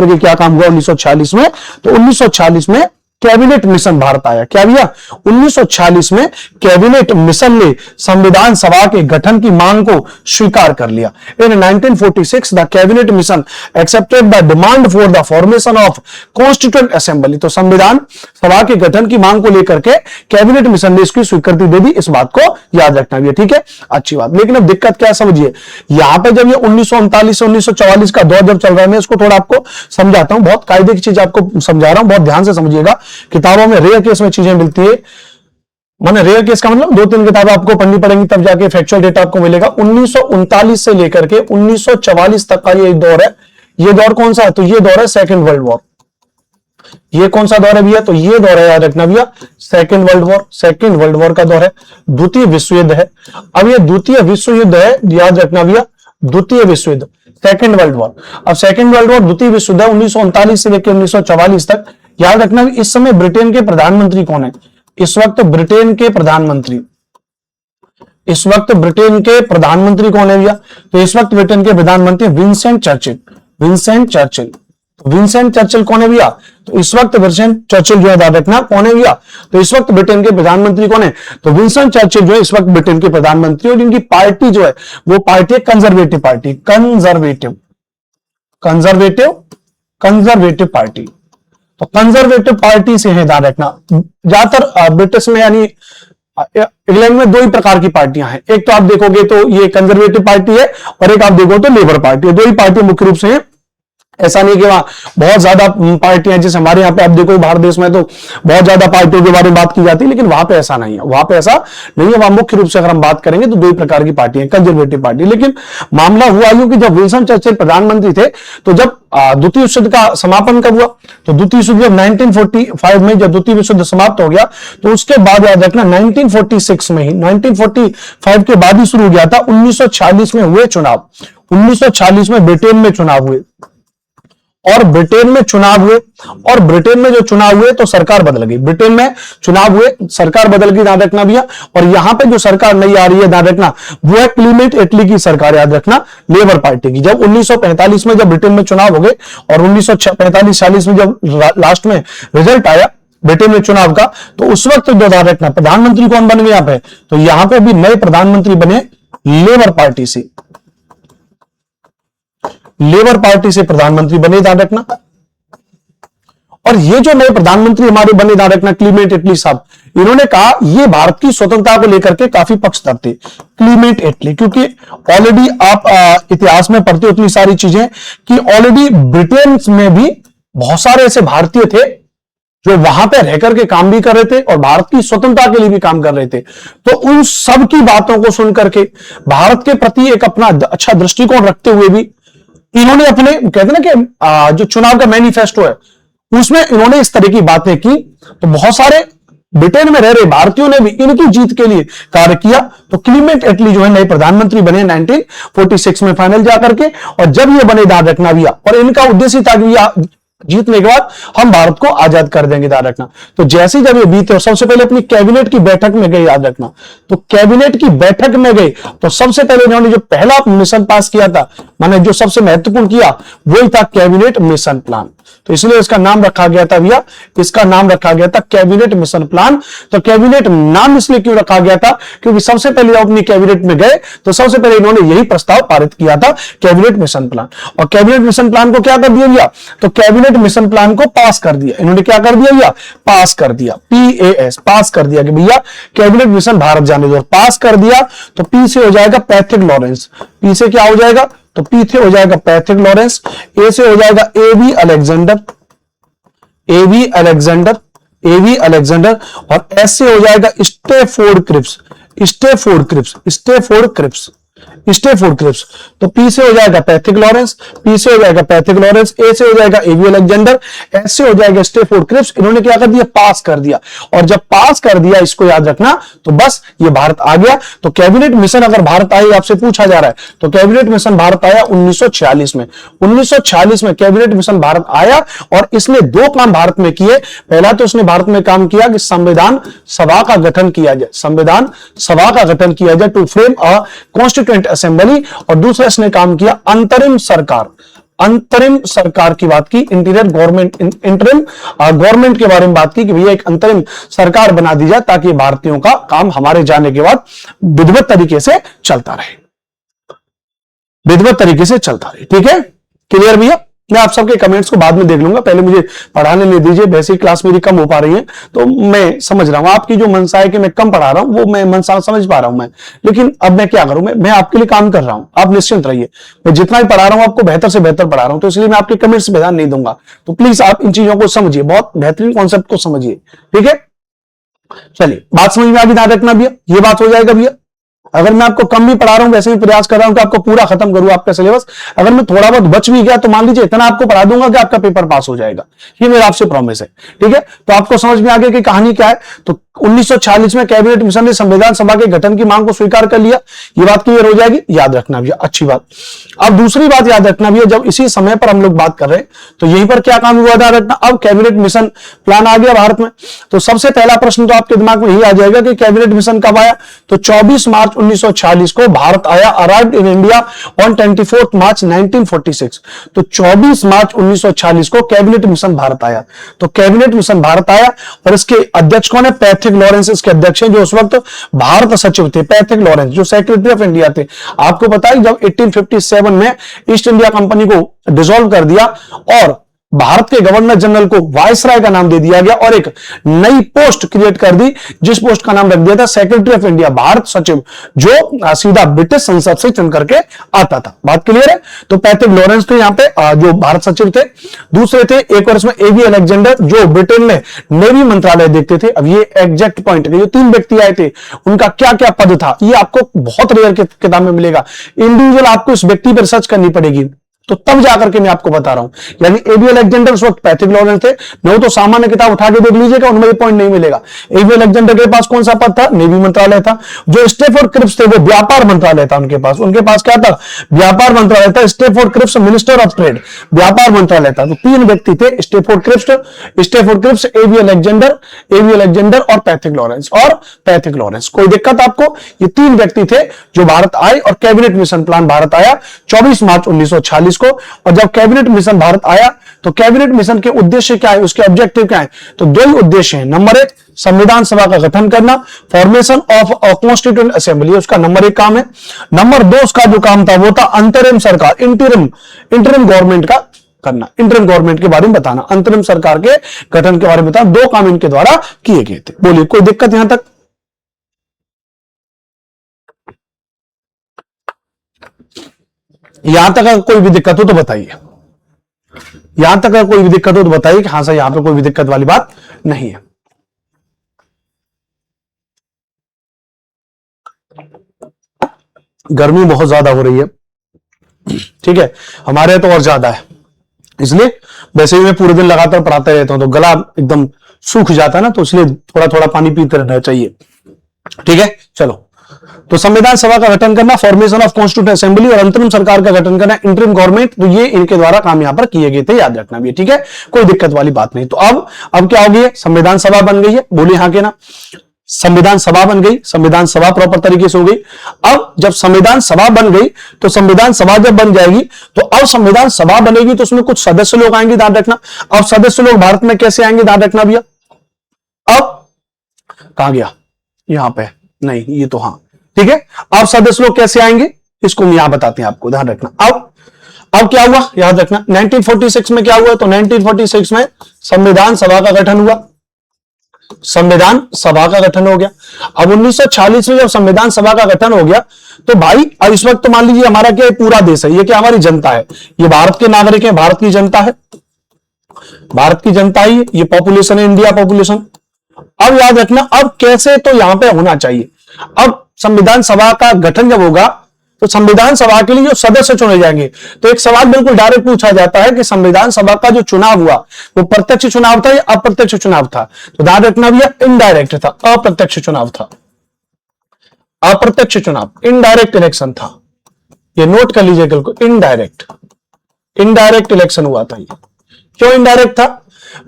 के क्या काम हुआ 1946 में, तो 1946 में कैबिनेट मिशन भारत आया। क्या भैया, 1946 में कैबिनेट मिशन ने संविधान सभा के गठन की मांग को स्वीकार कर लिया। इन 1946 the cabinet mission accepted the demand for the formation of constituent assembly. तो संविधान सभा के गठन की मांग को लेकर के कैबिनेट मिशन ने इसकी स्वीकृति दे दी। इस बात को याद रखना भी है, ठीक है, अच्छी बात। लेकिन अब दिक्कत क्या समझिए, यहां पर जब ये 1939 से 1944 का दौर जब चल रहा है, मैं इसको थोड़ा आपको समझाता हूं, बहुत कायदे की चीज आपको समझा रहा हूं, बहुत ध्यान से समझिएगा। किताबों में रेयर केस में चीजें मिलती है, माने रेयर केस का मतलब 2-3 किताबें आपको पढ़नी पड़ेंगी, तब जाके फैक्चुअल डेटा आपको मिलेगा। 1939 से लेकर के 1944 तक का ये दौर है। ये दौर कौन सा है, तो ये दौर है सेकेंड वर्ल्ड वॉर। ये कौन सा दौर है भैया, तो ये दौर है, याद रखना भैया, सेकेंड वर्ल्ड वॉर का दौर है। द्वितीय विश्व युद्ध है। अब ये द्वितीय विश्व युद्ध है, याद रखना भैया, द्वितीय विश्व युद्ध, सेकेंड वर्ल्ड वॉर। अब सेकेंड वर्ल्ड वॉर द्वितीय विश्व युद्ध 1939 से लेकर 1944 तक। याद रखना इस समय ब्रिटेन के प्रधानमंत्री कौन है, इस वक्त ब्रिटेन के प्रधानमंत्री कौन है भैया, तो इस वक्त ब्रिटेन के प्रधानमंत्री विंसेंट चर्चिल कौन है भैया, तो इस वक्त विंसेंट चर्चिल जो है, याद रखना कौन है भैया, तो इस वक्त ब्रिटेन के प्रधानमंत्री कौन है, तो विंसेंट चर्चिल जो है इस वक्त ब्रिटेन के प्रधानमंत्री। और इनकी पार्टी जो है वो पार्टी है कंजर्वेटिव पार्टी, कंजर्वेटिव पार्टी। तो कंजर्वेटिव पार्टी से है, ध्यान रखना। ज्यादातर ब्रिटिश में यानी इंग्लैंड में 2 ही प्रकार की पार्टियां हैं। एक तो आप देखोगे तो ये कंजर्वेटिव पार्टी है, और एक आप देखो तो लेबर पार्टी है। 2 ही पार्टी मुख्य रूप से है, ऐसा नहीं कि वहां बहुत ज्यादा पार्टियां, जैसे हमारे यहाँ पे आप देखो भारत देश में तो बहुत ज्यादा पार्टियों के बारे में बात की जाती है, लेकिन वहां पे ऐसा नहीं है, वहां मुख्य रूप से अगर हम बात करेंगे तो 2 ही प्रकार की पार्टी है, कंजर्वेटिव पार्टी। लेकिन मामला हुआ यूं कि जब विंस्टन चर्चिल प्रधानमंत्री थे, तो जब द्वितीय विश्व युद्ध का समापन कब हुआ, तो द्वितीय विश्व युद्ध 1945 में जब द्वितीय विश्व युद्ध समाप्त हो गया, तो उसके बाद याद रखना 1946 में ही, 1945 के बाद ही शुरू हो गया था। 1946 में हुए चुनाव, 1946 में ब्रिटेन में चुनाव हुए, और ब्रिटेन में जो चुनाव हुए तो सरकार बदल गई। ब्रिटेन में चुनाव हुए, सरकार बदल गई, याद रखना भैया। और यहां पे जो सरकार नई आ रही है, याद रखना, वो है क्लीमेंट एटली की सरकार, याद रखना, लेबर पार्टी की। जब 1945 में जब ब्रिटेन में चुनाव हो गए, और 1945-46 में जब लास्ट में रिजल्ट आया ब्रिटेन में चुनाव का, तो उस वक्त जो, याद रखना, प्रधानमंत्री कौन बन गए यहां पे, तो यहां पे भी नए प्रधानमंत्री बने लेबर पार्टी से प्रधानमंत्री बने, ध्यान रखना। और ये जो नए प्रधानमंत्री हमारे बने, ध्यान रखना, क्लीमेंट एटली साहब, इन्होंने कहा ये भारत की स्वतंत्रता को लेकर के काफी पक्षधर थे, क्लीमेंट एटली। क्योंकि ऑलरेडी आप इतिहास में पढ़ते हो इतनी सारी चीजें कि ऑलरेडी ब्रिटेन में भी बहुत सारे ऐसे भारतीय थे जो वहां पे रहकर के काम भी कर रहे थे और भारत की स्वतंत्रता के लिए भी काम कर रहे थे। तो उन सब की बातों को सुनकर के भारत के प्रति एक अपना अच्छा दृष्टिकोण रखते हुए भी इन्होंने अपने, कहते ना कि जो चुनाव का मैनिफेस्टो है उसमें इन्होंने इस तरह की बातें की। तो बहुत सारे ब्रिटेन में रह रहे भारतीयों ने भी इनकी जीत के लिए कार्य किया। तो क्लीमेंट एटली जो है नए प्रधानमंत्री बने 1946 में फाइनल जाकर के, और जब ये बने, याद रखना भैया, और इनका उद्देश्य था कि जीतने के बाद हम भारत को आजाद कर देंगे, याद रखना। तो जैसे ही जब ये बीते और सबसे पहले अपनी कैबिनेट की बैठक में गए, याद रखना, तो कैबिनेट की बैठक में गए तो सबसे पहले इन्होंने जो पहला मिशन पास किया था, माने जो सबसे महत्वपूर्ण किया, वही था कैबिनेट मिशन प्लान। तो इसलिए इसका नाम रखा गया था भैया, इसका नाम रखा गया था कैबिनेट मिशन प्लान। तो कैबिनेट नाम इसलिए क्यों रखा गया था, क्योंकि सबसे पहले जब अपनी कैबिनेट में गए तो सबसे पहले इन्होंने यही प्रस्ताव पारित किया था, कैबिनेट मिशन प्लान। और कैबिनेट मिशन प्लान को क्या कर दिया भैया, तो कैबिनेट मिशन प्लान को पास कर दिया। इन्होंने क्या कर दिया भैया, पास कर दिया, PAS, पास कर दिया कि भैया कैबिनेट मिशन भारत जाने दो। पास कर दिया तो P से हो जाएगा पैथिक लॉरेंस, P से क्या हो जाएगा, तो P से हो जाएगा पैथिक लॉरेंस, A से हो जाएगा AB Alexander, AB Alexander, AB Alexander, और S से हो जाएगा Stafford Cripps, Stafford Cripps, Stafford Cripps, Stafford Cripps. तो P से हो जाएगा पैथिक लॉरेंस, P से हो जाएगा पैथिक लॉरेंस, A से हो जाएगा AB अलेक्जेंडर, S से हो जाएगा स्टेफोर्ड क्रिप्स। इन्होंने क्या कर दिया, पास कर दिया। और जब पास कर दिया, इसको याद रखना, तो बस ये भारत आ गया। तो कैबिनेट मिशन अगर भारत आए, आपसे पूछा जा रहा है, तो कैबिनेट मिशन भारत आया 1946 में। 1946 में कैबिनेट मिशन भारत आया और इसने दो काम भारत में किए। पहला तो उसने भारत में काम किया कि संविधान सभा का गठन किया जाए, संविधान सभा का गठन किया जाए, to frame a constituent assembly. और दूसरा इसने काम किया अंतरिम सरकार, अंतरिम सरकार की बात की, इंटीरियर गवर्नमेंट, इंटरिम गवर्नमेंट के बारे में बात की कि भैया एक अंतरिम सरकार बना दी जाए ताकि भारतीयों का काम हमारे जाने के बाद विधिवत तरीके से चलता रहे, विधिवत तरीके से चलता रहे। ठीक है, क्लियर भैया। मैं आप सबके कमेंट्स को बाद में देख लूंगा, पहले मुझे पढ़ाने ले दीजिए। वैसे ही क्लास मेरी कम हो पा रही है, तो मैं समझ रहा हूं आपकी जो मनसा है कि मैं कम पढ़ा रहा हूं, वो मैं मनसा समझ पा रहा हूं मैं। लेकिन अब मैं क्या करूं, मैं आपके लिए काम कर रहा हूं, आप निश्चिंत रहिए। मैं जितना भी पढ़ा रहा हूं आपको बेहतर से बेहतर पढ़ा रहा हूं, तो इसलिए मैं आपके कमेंट्स पे ध्यान नहीं दूंगा। तो प्लीज आप इन चीजों को समझिए, बहुत बेहतरीन कॉन्सेप्ट को समझिए। ठीक है, चलिए बात समझ में आ गई, ध्यान रखना भैया, ये बात हो जाएगा भैया। अगर मैं आपको कम भी पढ़ा रहा हूं, वैसे भी प्रयास कर रहा हूं कि आपको पूरा खत्म करूं आपका सिलेबस। अगर मैं थोड़ा बहुत बच भी गया तो मान लीजिए इतना आपको पढ़ा दूंगा कि आपका पेपर पास हो जाएगा, ये मेरा आपसे प्रॉमिस है। ठीक है, तो आपको समझ में आ गया कि कहानी क्या है। तो 1946 में कैबिनेट मिशन ने संविधान सभा के गठन की मांग को स्वीकार कर लिया, ये बात क्लियर हो जाएगी, याद रखना भैया, अच्छी बात। अब दूसरी बात याद रखना भैया, जब इसी समय पर हम लोग बात कर रहे हैं तो यहीं पर क्या काम हुआ, याद रखना। अब कैबिनेट मिशन प्लान आ गया भारत में, तो सबसे पहला प्रश्न तो आपके दिमाग में यही आ जाएगा कि कैबिनेट मिशन कब आया। तो 24 मार्च 1946 को भारत आया, अराइव्ड इन इंडिया ऑन 24 मार्च 1946। तो 24 मार्च 1946 को कैबिनेट मिशन भारत आया। तो कैबिनेट मिशन भारत आया और इसके अध्यक्ष कौन है, पैथिक लॉरेंस इसके अध्यक्ष हैं, जो उस वक्त भारत सचिव थे। पैथिक लॉरेंस जो सेक्रेटरी ऑफ इंडिया थे। आपको पता है जब 1857 में ईस्ट इंडिया कंपनी को डिसॉल्व कर दिया और भारत के गवर्नर जनरल को वायसराय का नाम दे दिया गया और एक नई पोस्ट क्रिएट कर दी, जिस पोस्ट का नाम रख दिया था सेक्रेटरी ऑफ इंडिया, भारत सचिव, जो सीधा ब्रिटिश संसद से चुन करके आता था। बात क्लियर है। तो पैथिक लॉरेंस थे यहाँ पे जो भारत सचिव थे। दूसरे थे एक और इसमें AB अलेक्जेंडर, जो ब्रिटेन में नेवी मंत्रालय देखते थे। अब ये एग्जैक्ट पॉइंट है, जो तीन व्यक्ति आए थे उनका क्या क्या पद था, ये आपको बहुत रेयर किताब में मिलेगा। इंडिविजुअल आपको इस व्यक्ति पर रिसर्च करनी पड़ेगी, तो तब जाकर के मैं आपको बता रहा हूं। यानी AB अलेक्जेंडर उस वक्त पैथिक लॉरेंस थे, नहीं तो सामान्य किताब उठा के देख लीजिएगा, उनमें ये पॉइंट नहीं मिलेगा। AB अलेक्जेंडर के पास कौन सा पद था, नेवी मंत्रालय था। जो स्टेफोर्ड क्रिप्स थे वो व्यापार मंत्रालय था उनके पास क्या था, व्यापार मंत्रालय था। Stafford Cripps minister of trade, व्यापार मंत्रालय था। तो तीन व्यक्ति थे, स्टेफोर्ड क्रिप्स, AB अलेक्जेंडर और पैथिक लॉरेंस। कोई दिक्कत आपको, ये तीन व्यक्ति थे जो भारत आए और कैबिनेट मिशन प्लान भारत आया 24 मार्च 1946 को। और जब कैबिनेट मिशन भारत आया तो कैबिनेट मिशन के उद्देश्य क्या है, उसके ऑब्जेक्टिव क्या है, तो दो ही उद्देश्य हैं। नंबर 1 संविधान सभा का गठन करना, formation of a constituent assembly, उसका नंबर 1 काम है। नंबर 2 उसका जो काम था वो था अंतरिम सरकार, इंटरिम गवर्नमेंट का करना, इंटरिम गवर्नमेंट के बारे में बताना, अंतरिम सरकार के गठन के बारे में बताना। दो काम इनके द्वारा किए गए थे। बोलिए कोई दिक्कत यहां तक। यहां तक अगर कोई भी दिक्कत हो तो बताइए, यहां तक अगर कोई भी दिक्कत हो तो बताइए कि हाँ सर यहां पर कोई भी दिक्कत वाली बात नहीं है। गर्मी बहुत ज्यादा हो रही है, ठीक है, हमारे तो और ज्यादा है, इसलिए वैसे ही मैं पूरे दिन लगातार पढ़ाते रहता हूं तो गला एकदम सूख जाता है ना, तो इसलिए थोड़ा थोड़ा पानी पीते रहना चाहिए। ठीक है, चलो। तो संविधान सभा का गठन करना, फॉर्मेशन ऑफ कॉन्स्टिट्यूंट असेंबली, और अंतरिम सरकार का गठन करना, इंटरिम गवर्नमेंट, तो ये इनके द्वारा काम यहां पर किए गए थे, याद रखना भी। ठीक है, कोई दिक्कत वाली बात नहीं। तो अब क्या हो गई है, संविधान सभा बन गई है, बोलिए हाँ के ना। संविधान सभा बन गई, संविधान सभा प्रॉपर तरीके से हो गई। अब जब संविधान सभा बन गई, तो संविधान सभा जब बन जाएगी, तो अब संविधान सभा बनेगी तो उसमें कुछ सदस्य लोग आएंगे, ध्यान रखना। अब सदस्य लोग भारत में कैसे आएंगे, ध्यान रखना भैया। अब कहां गया, यहां पे नहीं, ये तो हाँ, ठीक है। अब सदस्य लोग कैसे आएंगे, इसको हम यहां बताते हैं आपको, ध्यान रखना। अब क्या हुआ, याद रखना, 1946 में क्या हुआ, तो 1946 में संविधान सभा का गठन हुआ, संविधान सभा का गठन हो गया। अब 1946 में जब संविधान सभा का गठन हो गया, तो भाई अब इस वक्त तो मान लीजिए हमारा क्या है, पूरा देश है, ये क्या हमारी जनता है, ये भारत के नागरिक हैं, भारत की जनता है, भारत की जनता ही, ये पॉपुलेशन है, इंडिया पॉपुलेशन। अब याद रखना, अब कैसे, तो यहां पे होना चाहिए, अब संविधान सभा का गठन जब होगा, तो संविधान सभा के लिए जो सदस्य चुने जाएंगे, तो एक सवाल बिल्कुल डायरेक्ट पूछा जाता है कि संविधान सभा का जो चुनाव हुआ, वो प्रत्यक्ष चुनाव था या अप्रत्यक्ष चुनाव था, तो ध्यान रखना भैया इनडायरेक्ट था, अप्रत्यक्ष चुनाव था, अप्रत्यक्ष चुनाव, इनडायरेक्ट इलेक्शन था, ये नोट कर लीजिए कल को, इनडायरेक्ट इलेक्शन हुआ था। ये क्यों इनडायरेक्ट था,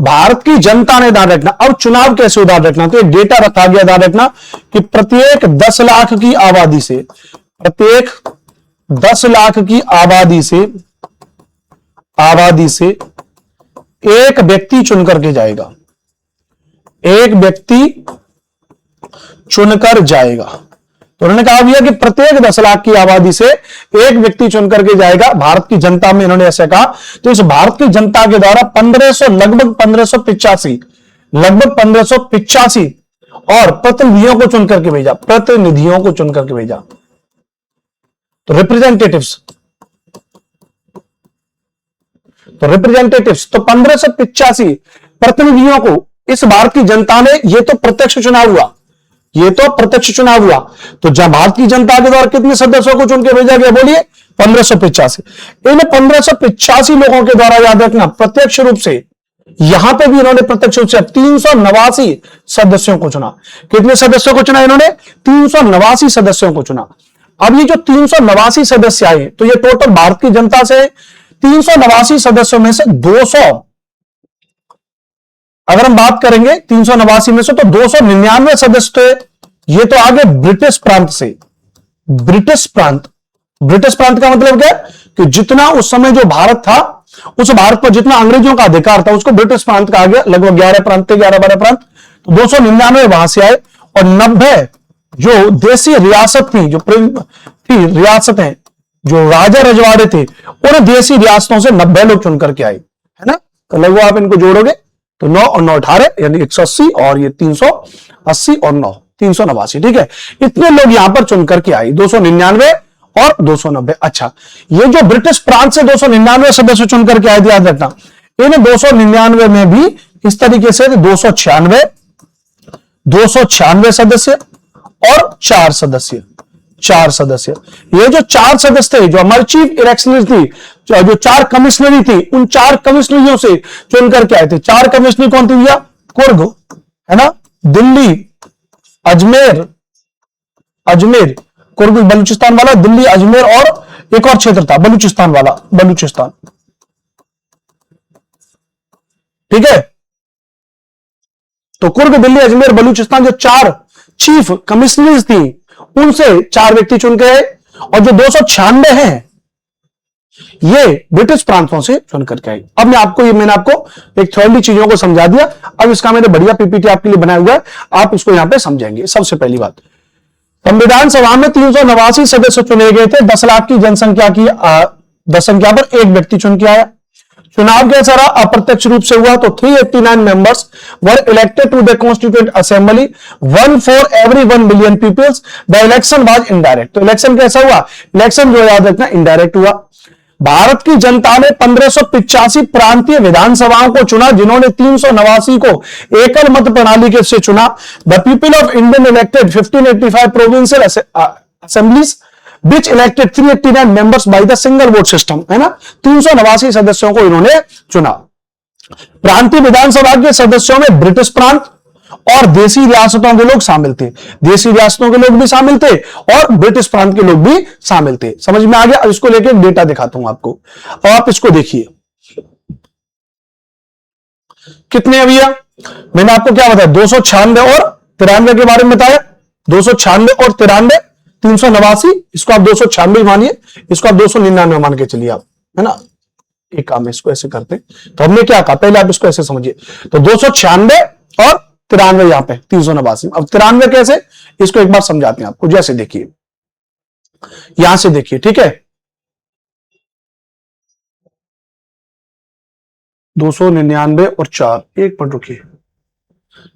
भारत की जनता ने, ध्यान रखना। अब चुनाव कैसे हो, ध्यान रखना, तो एक डेटा रखा गया, ध्यान रखना, कि प्रत्येक 10 लाख की आबादी से, प्रत्येक 10 लाख की आबादी से एक व्यक्ति चुन करके जाएगा, एक व्यक्ति चुनकर जाएगा। तो उन्होंने कहा भैया कि प्रत्येक 10 लाख की आबादी से एक व्यक्ति चुन करके जाएगा, भारत की जनता में इन्होंने ऐसे कहा। तो इस भारत की जनता के द्वारा 1500, लगभग 1585 और प्रतिनिधियों को चुन करके भेजा, प्रतिनिधियों को चुन करके भेजा, तो रिप्रेजेंटेटिव्स, तो 1585 प्रतिनिधियों को इस भारत की जनता ने, ये तो प्रत्यक्ष चुनाव हुआ, ये तो प्रत्यक्ष चुनाव हुआ, तो जब भारत की जनता के द्वारा कितने सदस्यों को चुन के भेजा गया, बोलिए 1585। इन 1585 लोगों के द्वारा, याद रखना, प्रत्यक्ष रूप से, यहां पे भी इन्होंने प्रत्यक्ष रूप से 389 सदस्यों को चुना। कितने सदस्यों को चुना इन्होंने, 389 सदस्यों को चुना। अब ये जो 389 सदस्य आए, तो ये टोटल भारत की जनता से 389 सदस्यों में से 200, अगर हम बात करेंगे 389 में से, तो 299 सदस्य थे, ये तो आगे ब्रिटिश प्रांत से, ब्रिटिश प्रांत, ब्रिटिश प्रांत का मतलब क्या है, कि जितना उस समय जो भारत था, उस भारत पर जितना अंग्रेजों का अधिकार था, उसको ब्रिटिश प्रांत कहा गया। लगभग 11 प्रांत थे, 11-12 प्रांत, तो 299 वहां से आए, और 90 जो देसी रियासत थी, जो थी रियासतें, जो राजा रजवाड़े थे, उन देसी रियासतों से 90 लोग चुन करके आए, है ना। तो लगभग आप इनको जोड़ोगे तो 9 और 9 18, यानी 180, और ये 380 और 9 389, ठीक है। इतने लोग यहां पर चुन करके आए, 299 और 290। अच्छा, ये जो ब्रिटिश प्रांत से 299 सदस्य चुन करके आए थे, याद रखना, इन 299 में भी इस तरीके से 296 सदस्य और 4 सदस्य, ये जो 4 सदस्य थे, जो हमारी चीफ इलेक्शनर थी, जो 4 कमिश्नरी थी, उन 4 कमिश्नरियों से चुन करके आए थे। 4 कमिश्नरी कौन थी भैया, कुर्ग, है ना, दिल्ली, अजमेर, कुर्ग बलूचिस्तान वाला, दिल्ली, अजमेर, और एक और क्षेत्र था बलूचिस्तान वाला, बलूचिस्तान, ठीक है। तो कुर्ग, दिल्ली, अजमेर, बलूचिस्तान, जो 4 चीफ कमिश्नरीज थी, उनसे 4 व्यक्ति चुन के आए, और जो 296 हैं, ये ब्रिटिश प्रांतों से चुन करके आए। अब मैंने आपको एक थोड़ी चीजों को समझा दिया। अब इसका मैंने बढ़िया पीपीटी आपके लिए बनाया हुआ है, आप इसको यहां पे समझेंगे। सबसे पहली बात, संविधान सभा में 389 सदस्य चुने गए थे, 10 लाख की जनसंख्या की जनसंख्या पर एक व्यक्ति चुन के आया। चुनाव कैसा रहा, अप्रत्यक्ष रूप से हुआ, तो 389 members were elected to the constituent assembly, 1 for every 1 million peoples. The election was indirect. तो इलेक्शन कैसा हुआ, इलेक्शन जो याद रखना इनडायरेक्ट हुआ। भारत की जनता ने 1585 प्रांतीय विधानसभाओं को चुना, जिन्होंने 389 को एकल मत प्रणाली के से चुना। The people of Indian elected 1585 provincial assemblies which elected 389 members by the single vote system, है ना। 389 सदस्यों को इन्होंने चुना। प्रांतीय विधानसभा के सदस्यों में ब्रिटिश प्रांत और देसी रियासतों के लोग शामिल थे। देसी रियासतों के लोग भी शामिल थे और ब्रिटिश प्रांत के लोग भी शामिल थे। समझ में आ गया? अब इसको लेके एक डेटा दिखाता हूं आपको और आप इसको देखिए कितने है भैया। मैंने आपको क्या बताया, 296 और 93 के बारे में बताया। 296 और 93, 389, इसको आप 296 मानिए, इसको आप 299 मान के चलिए आप, है ना। एक काम है, इसको ऐसे करते। तो हमने क्या कहा, पहले आप इसको ऐसे समझिए। तो 296 और 93 यहां पे 389। अब 93 कैसे, इसको एक बार समझाते हैं आपको। जैसे देखिए, यहां से देखिए, ठीक है, 299 और 4, एक मिनट रुकिए,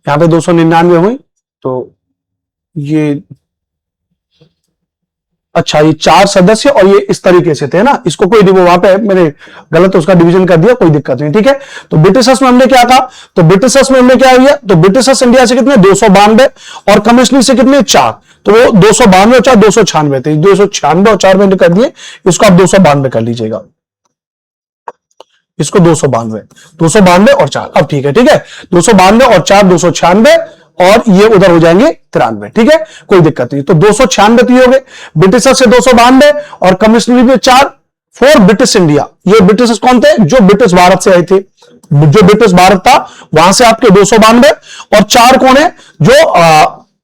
यहां पे 299 हुई, तो ये अच्छा, ये 4 सदस्य और ये इस तरीके से थे ना, इसको कोई नहीं, वो वहां पे मैंने गलत उसका डिवीजन कर दिया, कोई दिक्कत नहीं, ठीक है। तो ब्रिटिशर्स में हमने क्या कहा, तो ब्रिटिशर्स में हमने क्या किया, तो ब्रिटिशर्स इंडिया से कितने 292 और कमिश्नरी से कितने 4, तो वो 292 और 4 296 थे। 296 और 4 मैंने कर दिए, इसको आप 292 कर लीजिएगा, इसको 292 और 4। अब ठीक है, ठीक है, 292 और 4 296 और ये उधर हो जाएंगे 93, ठीक है, कोई दिक्कत नहीं। तो 296 तो हो गए, ब्रिटिशर से 292 और कमिश्नरी पे 4 फॉर ब्रिटिश इंडिया। ये ब्रिटिश कौन थे, जो ब्रिटिश भारत से आए थे, जो ब्रिटिश भारत था वहां से आपके 292 और 4 कौन है, जो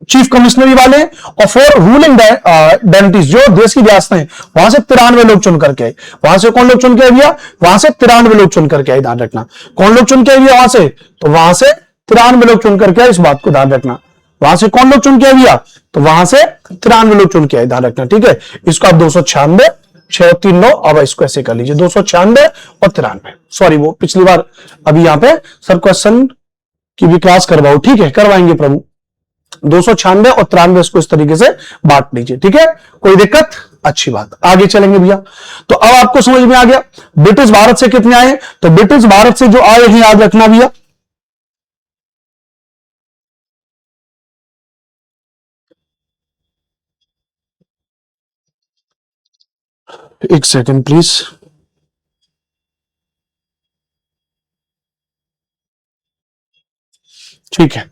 चीफ कमिश्नरी वाले, और 4 रूलिंग डायनेटिस, जो देश की रियासतें हैं, वहां से 93 लोग चुन करके आए। वहां से कौन लोग चुन के आए भैया, वहां से 93 लोग चुन करके आए, ध्यान रखना। कौन लोग चुन के आए भैया वहां से, तो वहां से 93 लोग चुन करके आए, इस बात को ध्यान रखना। वहां से कौन लोग चुन के आए भैया, तो वहां से 93 लोग चुन के आए, ध्यान रखना, ठीक है। इसको आप 296 639, अब इसको ऐसे कर लीजिए, 296 और 93। सॉरी, वो पिछली बार, अभी यहां पे सर क्वेश्चन की भी क्लास करवाओ, ठीक है, करवाएंगे प्रभु। 296 और 93 इसको इस तरीके से बांट लीजिए, ठीक है, कोई दिक्कत, अच्छी बात। आगे चलेंगे भैया। तो अब आपको समझ में आ गया ब्रिटिश भारत से कितने आए, तो ब्रिटिश भारत से जो आए हैं याद रखना भैया, एक सेकंड प्लीज, ठीक है।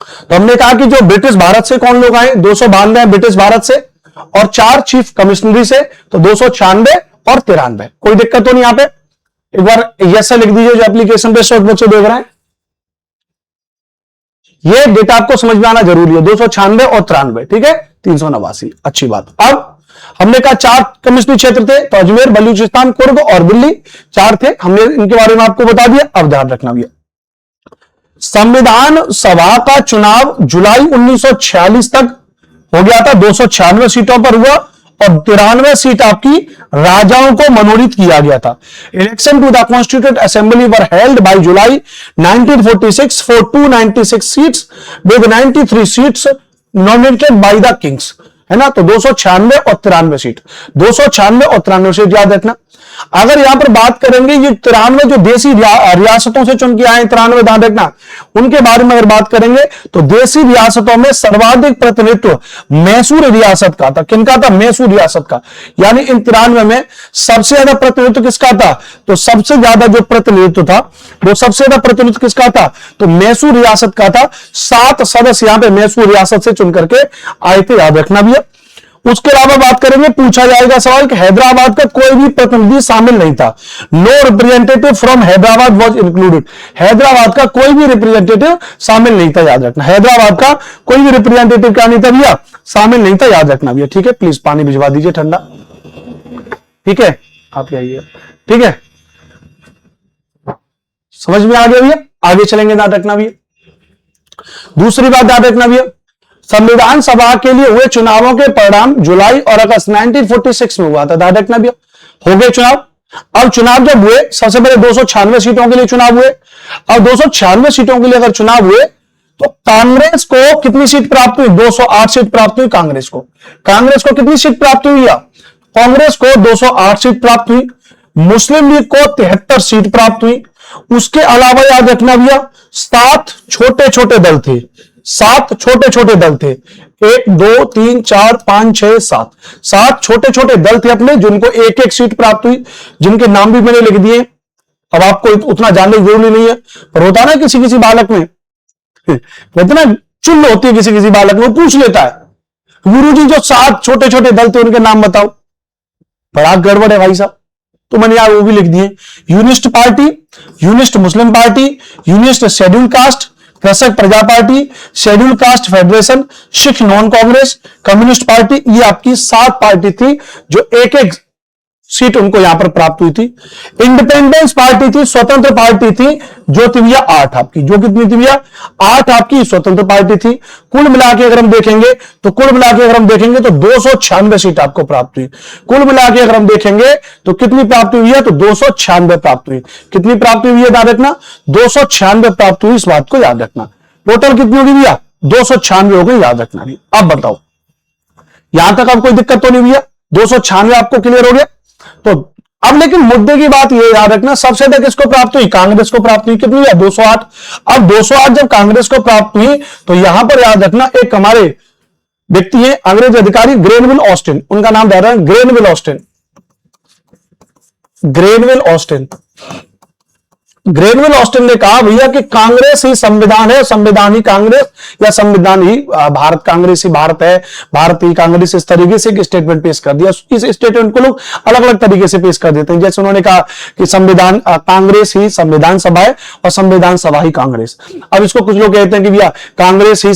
तो हमने कहा कि जो ब्रिटिश भारत से कौन लोग आए, 292 ब्रिटिश भारत से और 4 चीफ कमिश्नरी से, तो 296 और 93, कोई दिक्कत तो नहीं। यहां पे एक बार यस लिख दीजिए, जो एप्लीकेशन पे सब बच्चे देख रहे हैं, ये डेटा आपको समझ में आना जरूरी है। 296 और 93, ठीक है, 389, अच्छी बात। अब हमने कहा 4 कमिश्नरी क्षेत्र थे, तो अजमेर, बलूचिस्तान, कुर्ग और दिल्ली 4 थे, हमने इनके बारे में आपको बता दिया। अब ध्यान रखना भैया, संविधान सभा का चुनाव जुलाई 1946 तक हो गया था, 296 सीटों पर हुआ और 93 सीट आपकी राजाओं को मनोनीत किया गया था। Election to the constituted assembly were held by July 1946 for 296 seats with 93 seats nominated by the kings, है ना। तो 296 और 93 सीट, 296 और 93 सीट याद रखना। अगर यहां पर बात करेंगे, ये 93 जो देसी रियासतों से चुन के आए 93, ध्यान रखना, उनके बारे में अगर बात करेंगे तो देसी रियासतों में सर्वाधिक प्रतिनिधित्व मैसूर रियासत का था। किनका था, मैसूर रियासत का। यानी इन 93 में सबसे ज्यादा प्रतिनिधित्व किसका था, तो सबसे ज्यादा जो प्रतिनिधित्व था, वो सबसे ज्यादा प्रतिनिधित्व किसका था, तो मैसूर रियासत का था। 7 सदस्य यहां पे मैसूर रियासत से चुन करके आए थे, याद रखना भैया। उसके अलावा बात करेंगे, पूछा जाएगा सवाल कि हैदराबाद का कोई भी प्रतिनिधि शामिल नहीं था। No representative from Hyderabad was included. Hyderabad का कोई भी रिप्रेजेंटेटिव शामिल नहीं था, याद रखना। हैदराबाद का कोई भी रिप्रेजेंटेटिव क्या नहीं था भैया, शामिल नहीं था, याद रखना भैया, ठीक है। प्लीज पानी भिजवा दीजिए ठंडा, ठीक है, आप आइए, ठीक है, समझ में आ गया भैया। आगे चलेंगे, याद रखना भैया। दूसरी बात याद रखना भैया, संविधान सभा के लिए हुए चुनावों के परिणाम जुलाई और अगस्त 1946 में हुआ था, ध्यान रखना भैया। हो गए चुनाव। अब चुनाव जब हुए, सबसे पहले 296 सीटों के लिए चुनाव हुए। अब 296 सीटों के लिए अगर चुनाव हुए तो कांग्रेस को कितनी सीट प्राप्त हुई, 208 सीट प्राप्त हुई कांग्रेस को। कांग्रेस को कितनी सीट प्राप्त हुई, कांग्रेस को 208 सीट प्राप्त हुई। मुस्लिम लीग को 73 सीट प्राप्त हुई। उसके अलावा याद रखना भैया, 7 छोटे छोटे दल थे, 7 छोटे छोटे दल थे, 1 2 3 4 5 6 7, 7 छोटे छोटे दल थे अपने, जिनको एक एक सीट प्राप्त हुई, जिनके नाम भी मैंने लिख दिए। अब आपको उतना जानने की जरूरी नहीं है, पर होता है ना किसी किसी बालक में, कहते ना चुल्ल होती है किसी किसी बालक में, पूछ लेता है गुरुजी जो 7 छोटे छोटे दल थे उनके नाम बताओ। बड़ा गड़बड़ है भाई साहब। तो मैंने यार वो भी लिख दिए, Unionist party, Unionist Muslim party, Unionist schedule caste, कृषक प्रजा party, schedule caste federation, Sikh non Congress, communist party. ये आपकी 7 पार्टी थी जो एक एक सीट उनको यहां पर प्राप्त हुई थी। इंडिपेंडेंस पार्टी थी, स्वतंत्र पार्टी थी, जो थी भैया 8 आपकी। जो कितनी थी भैया? 8 आपकी स्वतंत्र पार्टी थी। कुल मिला के अगर हम देखेंगे तो 296 सीट आपको प्राप्त हुई। कुल मिला के अगर हम देखेंगे तो कितनी प्राप्त हुई है? तो 296 प्राप्त हुई। कितनी प्राप्त हुई है याद रखना? 296 प्राप्त हुई, इस बात को याद रखना। टोटल कितनी होगी भैया? 296 हो गई, याद रखना। अब बताओ यहां तक अब कोई दिक्कत तो नहीं भैया? 296 आपको क्लियर हो गया? तो अब लेकिन मुद्दे की बात ये याद रखना, सबसे अधिक किसको प्राप्त हुई? कांग्रेस को प्राप्त हुई। कितनी है? 208। अब 208 जब कांग्रेस को प्राप्त हुई तो यहां पर याद रखना एक हमारे व्यक्ति है अंग्रेज अधिकारी ग्रेनविल ऑस्टिन, उनका नाम दे रहा है Granville Austin. Granville Austin, Granville Austin ने कहा भैया कि कांग्रेस ही संविधान है, संविधान ही कांग्रेस, या संविधान ही भारत, कांग्रेस ही भारत है, भारत ही कांग्रेस। इस तरीके से एक स्टेटमेंट पेश कर दिया। इस स्टेटमेंट को लोग अलग अलग तरीके से पेश कर देते हैं। जैसे उन्होंने कहा कि संविधान कांग्रेस ही संविधान सभा है और संविधान सभा ही कांग्रेस। अब इसको कुछ लोग कहते हैं कि भैया कांग्रेस ही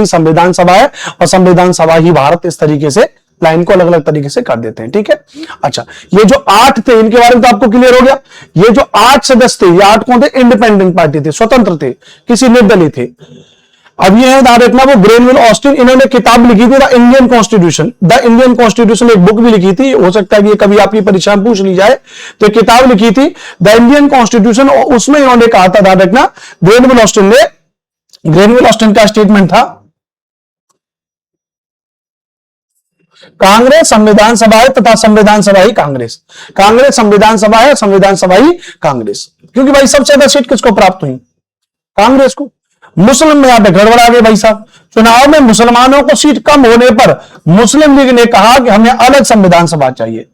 संविधान सभा है और संविधान सभा ही भारत। इस तरीके से लाइन को अलग अलग तरीके से कर देते हैं, ठीक है। अच्छा, ये जो 8 थे इनके बारे में तो आपको क्लियर हो गया। ये जो 8 सदस्य थे, ये 8 कौन थे? इंडिपेंडेंट पार्टी थे, स्वतंत्र थे, किसी निर्दलीय थे। अब ये है ध्यान रखना, वो ग्रेनविल ऑस्टिन, इन्होंने किताब लिखी थी the Indian constitution. The Indian constitution एक बुक भी लिखी थी, हो सकता है कि ये कभी आपकी परीक्षा में पूछ ली जाए। तो किताब लिखी थी द इंडियन कॉन्स्टिट्यूशन, और उसमें इन्होंने कहा था, ध्यान रखना, ग्रेनविल ऑस्टिन का स्टेटमेंट था कांग्रेस संविधान सभा है तथा संविधान सभा ही कांग्रेस। कांग्रेस संविधान सभा है, संविधान सभा ही कांग्रेस। क्योंकि भाई सबसे ज्यादा सीट किसको प्राप्त हुई? कांग्रेस को। मुस्लिम में यहां पे गड़बड़ा गए भाई साहब। चुनाव में मुसलमानों को सीट कम होने पर मुस्लिम लीग ने कहा कि हमें अलग संविधान सभा चाहिए।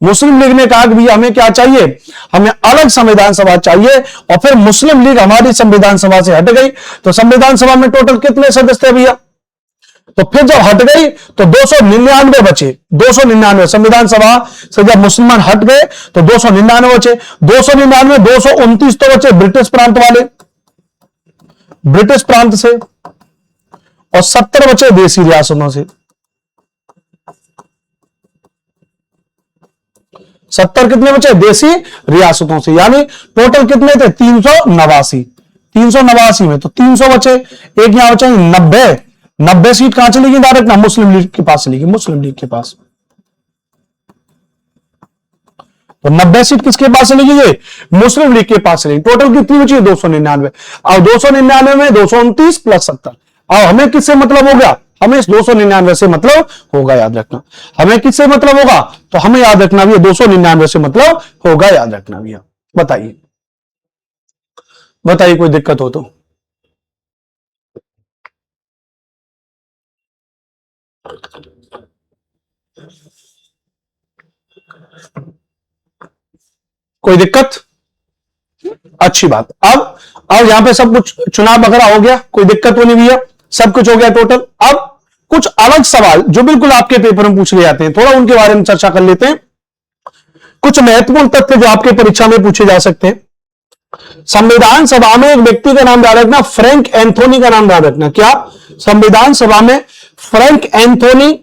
मुस्लिम लीग ने कहा कि भैया हमें क्या चाहिए? हमें अलग संविधान सभा चाहिए। और फिर मुस्लिम लीग हमारी संविधान सभा से हट गई। तो संविधान सभा में टोटल कितने सदस्य थे भैया? तो फिर जब हट गई तो 299 बचे। 299 संविधान सभा से जब मुसलमान हट गए तो 299 बचे। 299 229 तो बचे ब्रिटिश प्रांत वाले, ब्रिटिश प्रांत से, और 70 बचे देसी रियासतों से। 70 कितने बचे? देसी रियासतों से। यानी टोटल कितने थे? 389। 389 में तो 300 बचे, एक यहां बचे 90 सीट कहां चली गई? डायरेक्ट मुस्लिम लीग के पास चली गई, मुस्लिम लीग के पास। तो 90 सीट किसके पास चली गई? मुस्लिम लीग के पास चली गई। टोटल कितनी बची? 299। अब 299 में 229 प्लस 70। अब हमें किससे मतलब हो गया? हमें इस 299 से मतलब होगा, याद रखना। हमें किससे मतलब होगा? तो हमें याद रखना भी 299 से मतलब होगा, याद रखना भैया। बताइए बताइए, कोई दिक्कत हो तो। कोई दिक्कत? अच्छी बात। अब यहां पे सब कुछ चुनाव वगैरह हो गया, कोई दिक्कत तो नहीं भैया, सब कुछ हो गया टोटल। अब कुछ अलग सवाल जो बिल्कुल आपके पेपर में पूछ लिए जाते हैं, थोड़ा उनके बारे में चर्चा कर लेते हैं। कुछ महत्वपूर्ण तथ्य जो आपके परीक्षा में पूछे जा सकते हैं। संविधान सभा में एक व्यक्ति का नाम याद रखना, फ्रैंक एंथोनी का नाम याद रखना। क्या? संविधान सभा में फ्रैंक एंथोनी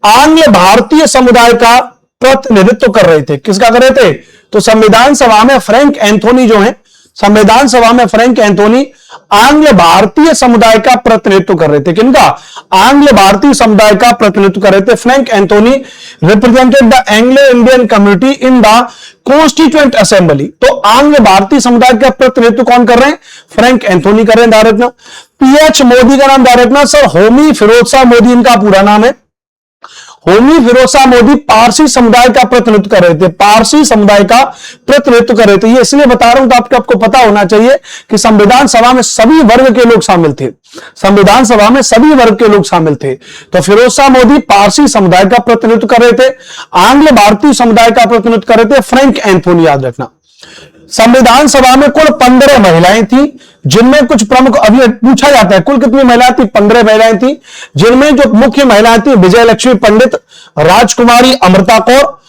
आंग्ल भारतीय समुदाय का प्रतिनिधित्व कर रहे थे। किसका कर रहे थे? तो संविधान सभा में फ्रैंक एंथोनी जो है, संविधान सभा में फ्रैंक एंथोनी आंग्ल भारतीय समुदाय का प्रतिनिधित्व कर रहे थे। किनका? आंग्ल भारतीय समुदाय का प्रतिनिधित्व कर रहे थे। Frank Anthony represented the Anglo Indian community in the constituent assembly. तो आंग्ल भारतीय समुदाय का प्रतिनिधित्व कौन कर रहे हैं? फ्रैंक एंथोनी कर रहे हैं। डायरेक्ट ना पीएच मोदी का नाम डायरेक्ट ना सर होमी फिरोज शाह मोदी इनका पूरा नाम है। होमी फिरोज शाह मोदी पारसी समुदाय का प्रतिनिधित्व कर रहे थे, पारसी समुदाय का प्रतिनिधित्व कर रहे थे। ये इसलिए बता रहा हूं तो आपको पता होना चाहिए कि संविधान सभा में सभी वर्ग के लोग शामिल थे। संविधान सभा में सभी वर्ग के लोग शामिल थे। तो फिरोज शाह मोदी पारसी समुदाय का प्रतिनिधित्व कर रहे थे, आंग्ल भारतीय समुदाय का प्रतिनिधित्व कर रहे थे फ्रैंक एंथोनी, याद रखना। संविधान सभा में कुल 15 महिलाएं थी, जिनमें कुछ प्रमुख, अभी पूछा जाता है कुल कितनी महिलाएं थी, 15 महिलाएं थी, जिनमें जो मुख्य महिलाएं थी विजय लक्ष्मी पंडित, राजकुमारी अमृता कौर,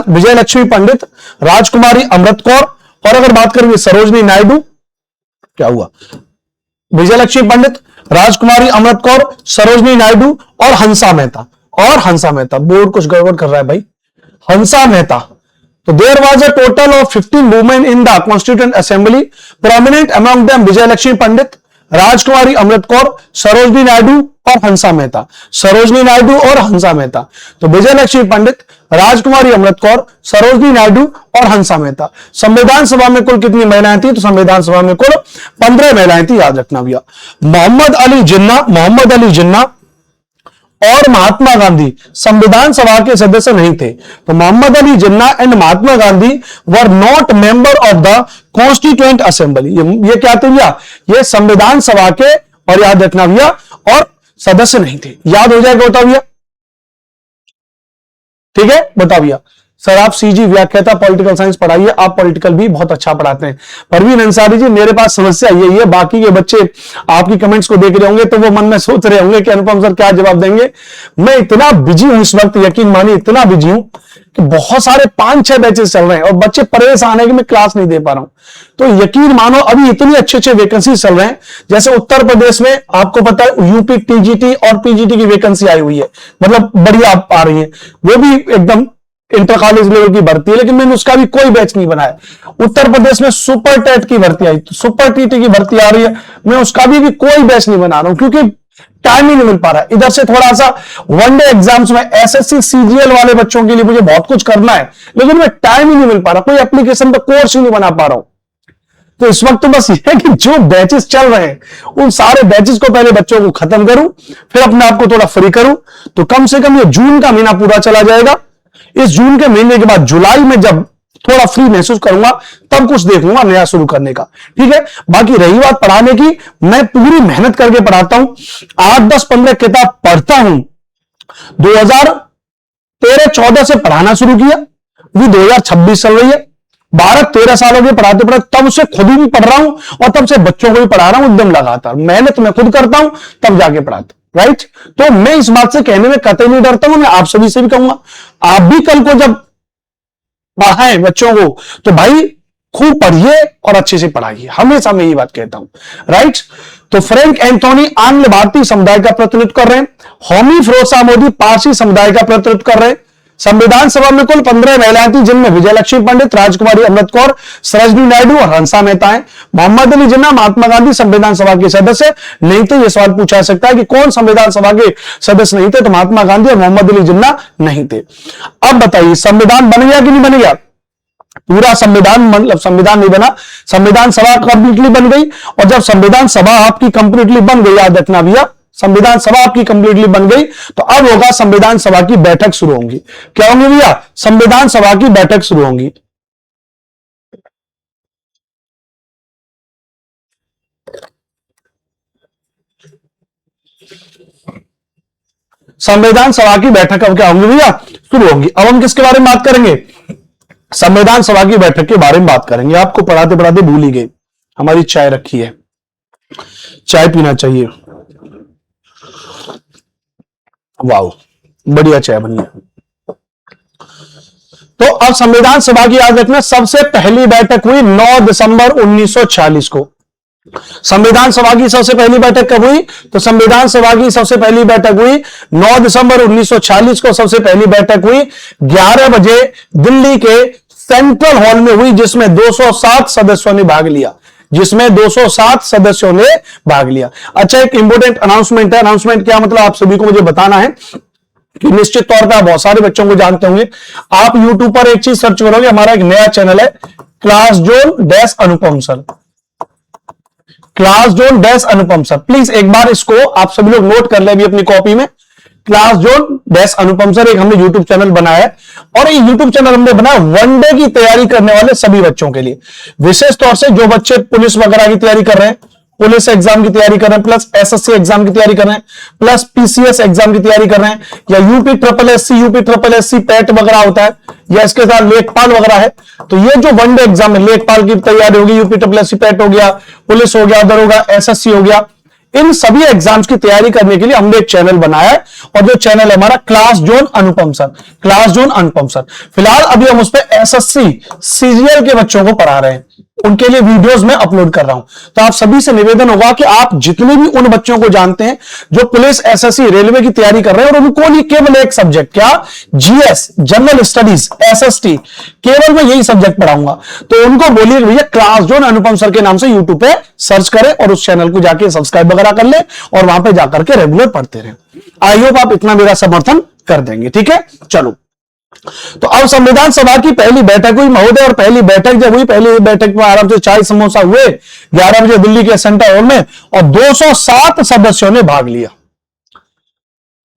विजय लक्ष्मी पंडित, राजकुमारी अमृत कौर, और अगर बात करेंगे सरोजनी नायडू, क्या हुआ, विजय लक्ष्मी पंडित, राजकुमारी अमृत कौर, सरोजनी नायडू और हंसा मेहता। और हंसा मेहता, बोर्ड कुछ गड़बड़ कर रहा है भाई, हंसा मेहता। तो there was a total of 15 women in the constituent assembly, prominent among them Vijay Lakshmi Pandit, Rajkumari Amrit Kaur, Sarojini Naidu और हंसा मेहता। सरोजनी नायडू और हंसा मेहता। तो विजय लक्ष्मी पंडित, राजकुमारी अमृत कौर, सरोजनी नायडू और हंसा मेहता। संविधान सभा में कुल कितनी महिलाएं थी, तो संविधान सभा में कुल 15 महिलाएं थी, याद रखना भैया। मोहम्मद अली जिन्ना और महात्मा गांधी संविधान सभा के सदस्य नहीं थे। तो Mohammad Ali Jinnah and Mahatma Gandhi were not member of the constituent assembly. ये क्या थे भैया, ये संविधान सभा के, और याद रखना भैया, और सदस्य नहीं थे। याद हो जाएगा, बताओ भैया, ठीक है, बताओ भैया। सर आप सीजी व्याख्याता पॉलिटिकल साइंस पढ़ाइए, आप पॉलिटिकल भी बहुत अच्छा पढ़ाते हैं। परवीन अंसारी जी, मेरे पास समस्या यही है, बाकी के बच्चे आपकी कमेंट्स को देख रहे होंगे तो वो मन में सोच रहे होंगे कि अनुपम सर क्या जवाब देंगे। मैं इतना बिजी हूं इस वक्त, यकीन मानिए इतना बिजी हूं कि बहुत सारे 5-6 बैचेस चल रहे हैं और बच्चे परेशान है कि मैं क्लास नहीं दे पा रहा हूं। तो यकीन मानो अभी इतनी अच्छे वैकेंसी चल रहे हैं, जैसे उत्तर प्रदेश में आपको पता है यूपी टीजीटी और पीजीटी की वैकेंसी आई हुई है, मतलब बढ़िया आ रही है, वो भी एकदम इंटर कॉलेज लेवल की भर्ती है, लेकिन मैंने उसका भी कोई बैच नहीं बनाया। उत्तर प्रदेश में सुपर टेट की भर्ती आई, सुपर टीटी की भर्ती आ रही है, मैं उसका भी कोई बैच नहीं बना रहा हूं क्योंकि टाइम ही नहीं मिल पा रहा है। इधर से थोड़ा सा वनडे एग्जाम्स में एसएससी सीजीएल वाले बच्चों के लिए मुझे बहुत कुछ करना है, लेकिन मैं टाइम ही नहीं मिल पा रहा, कोई एप्लीकेशन पे कोर्स ही नहीं बना पा रहा हूं। तो इस वक्त तो बस ये है कि जो बैचेस चल रहे हैं उन सारे बैचेस को पहले बच्चों को खत्म करूं, फिर अपने आप को थोड़ा फ्री करूं। तो कम से कम ये जून का महीना पूरा चला जाएगा, इस जून के महीने के बाद जुलाई में जब थोड़ा फ्री महसूस करूंगा तब कुछ देखूंगा नया शुरू करने का, ठीक है। बाकी रही बात पढ़ाने की, मैं पूरी मेहनत करके पढ़ाता हूं, 8, 10, 15 किताब पढ़ता हूं। 2013-14 से पढ़ाना शुरू किया, अभी 2026 चल रही है, 12-13 साल हो गए पढ़ाते पढ़ाते, तब से खुद भी पढ़ रहा हूं और तब से बच्चों को भी पढ़ा रहा हूं, एकदम लगातार मेहनत मैं खुद करता हूं तब जाके पढ़ाता हूं, राइट। तो मैं इस बात से कहने में कतई नहीं डरता हूं, मैं आप सभी से भी कहूंगा, आप भी कल को जब पढ़ाएं बच्चों को तो भाई खूब पढ़िए और अच्छे से पढ़ाइए, हमेशा मैं ये बात कहता हूं, राइट। तो फ्रैंक एंथोनी आंग्ल भारतीय समुदाय का प्रतिनिधित्व कर रहे हैं, होमी फिरोजा मोदी पारसी समुदाय का प्रतिनिधित्व कर रहे हैं। संविधान सभा में कुल 15 महिलाएं थी, जिनमें विजय लक्ष्मी पंडित, राजकुमारी अमृत कौर, सरोजनी नायडू और हंसा मेहता हैं। मोहम्मद अली जिन्ना, महात्मा गांधी संविधान सभा के सदस्य नहीं थे। यह सवाल पूछा जा सकता है कि कौन संविधान सभा के सदस्य नहीं थे, तो महात्मा गांधी और मोहम्मद अली जिन्ना नहीं थे। अब बताइए संविधान बन गया कि नहीं बन गया, पूरा संविधान, मतलब संविधान नहीं बना, संविधान सभा कंप्लीटली बन गई। और जब संविधान सभा आपकी कंप्लीटली बन गई, याद रखना भैया, संविधान सभा आपकी कंप्लीटली बन गई तो अब होगा संविधान सभा की बैठक शुरू होंगी। क्या होंगी भैया, संविधान सभा की बैठक शुरू होंगी। संविधान सभा की बैठक अब क्या होंगी भैया, शुरू होंगी। अब हम किसके बारे में बात करेंगे, संविधान सभा की बैठक के बारे में बात करेंगे। आपको पढ़ाते पढ़ाते भूल ही गए, हमारी चाय रखी है, चाय पीना चाहिए। वाह, बढ़िया चाय बनी है। तो अब संविधान सभा की याद रखना, सबसे पहली बैठक हुई 9 दिसंबर 1946 को। संविधान सभा की सबसे पहली बैठक कब हुई, तो संविधान सभा की सबसे पहली बैठक हुई 9 दिसंबर 1946 को। सबसे पहली बैठक हुई 11 बजे दिल्ली के सेंट्रल हॉल में हुई, जिसमें 207 सदस्यों ने भाग लिया, जिसमें 207 सदस्यों ने भाग लिया। अच्छा, एक इंपोर्टेंट अनाउंसमेंट है। अनाउंसमेंट क्या मतलब आप सभी को मुझे बताना है कि निश्चित तौर पर आप बहुत सारे बच्चों को जानते होंगे। आप YouTube पर एक चीज सर्च करोगे, हमारा एक नया चैनल है class zone dash Anupam sir, class zone dash Anupam sir. Please एक बार इसको आप सभी लोग नोट कर ले भी अपनी कॉपी में, क्लास जोन डैश अनुपम सर। एक हमने YouTube चैनल बनाया है और ये YouTube चैनल हमने बनाया वनडे की तैयारी करने वाले सभी बच्चों के लिए, विशेष तौर से जो बच्चे पुलिस वगैरह की तैयारी कर रहे हैं पुलिस एग्जाम की तैयारी कर रहे हैं, प्लस एसएससी एग्जाम की तैयारी कर रहे हैं, प्लस पीसीएस एग्जाम की तैयारी कर रहे हैं, या यूपी ट्रिपल एससी पैट वगैरह होता है, या इसके साथ लेखपाल वगैरह है, तो ये जो वनडे एग्जाम है, लेखपाल की तैयारी होगी, यूपी ट्रिपल एससी पैट हो गया, पुलिस हो गया, उधर होगा एसएससी हो गया, इन सभी एग्जाम्स की तैयारी करने के लिए हमने एक चैनल बनाया है, और जो चैनल है हमारा क्लास जोन अनुपम सर, क्लास जोन अनुपम सर। फिलहाल अभी हम उस पर एसएससी सीजीएल के बच्चों को पढ़ा रहे हैं, उनके लिए वीडियोस में अपलोड कर रहा हूं। तो आप सभी से निवेदन होगा कि आप जितने भी उन बच्चों को जानते हैं जो पुलिस, एसएससी, रेलवे की तैयारी कर रहे हैं और उनको नहीं केवल एक सब्जेक्ट, क्या, जीएस, जनरल स्टडीज, एसएसटी, केवल मैं यही सब्जेक्ट पढ़ाऊंगा, तो उनको बोलिए भैया क्लास जोन अनुपम सर के नाम से यूट्यूब पे सर्च करें और उस चैनल को जाके सब्सक्राइब वगैरह कर ले और वहां पे जाकर के रेगुलर पढ़ते रहे। आई होप आप इतना मेरा समर्थन कर देंगे, ठीक है। चलो, तो अब संविधान सभा की पहली बैठक हुई महोदय, और पहली बैठक जब हुई, पहली बैठक में आराम से चाय समोसा हुए 11 बजे दिल्ली के सेंट्रल हॉल में, और 207 सदस्यों ने भाग लिया।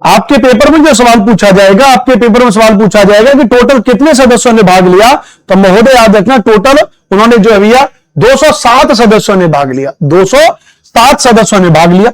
आपके पेपर में जो सवाल पूछा जाएगा, आपके पेपर में सवाल पूछा जाएगा कि टोटल कितने सदस्यों ने भाग लिया, तो महोदय याद रखना टोटल उन्होंने जो है भैया 207 सदस्यों ने भाग लिया, 207 सदस्यों ने भाग लिया।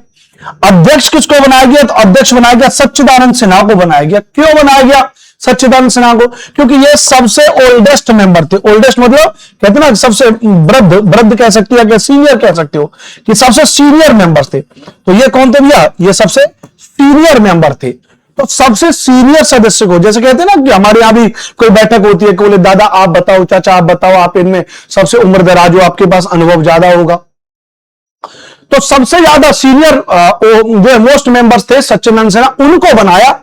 अध्यक्ष किसको बनाया गया, तो अध्यक्ष बनाया गया सच्चिदानंद सिन्हा को बनाया गया। क्यों बनाया गया सच्चिदानंद सिन्हा को, क्योंकि ये सबसे ओल्डेस्ट मेंबर थे। ओल्डेस्ट मतलब कहते ना सबसे वृद्ध कह सकते हो, या सीनियर कह सकते हो, कि सबसे सीनियर मेंबर्स थे। तो ये कौन थे भैया, ये सबसे सीनियर मेंबर थे। तो सबसे सीनियर सदस्य को, जैसे कहते हैं ना कि हमारे यहां भी कोई बैठक होती है, बोले दादा आप बताओ, चाचा आप बताओ, आप इनमें सबसे उम्र दराज हो, आपके पास अनुभव ज्यादा होगा। तो सबसे ज्यादा सीनियर जो मोस्ट मेंबर्स थे सच्चिदानंद सिन्हा, उनको बनाया।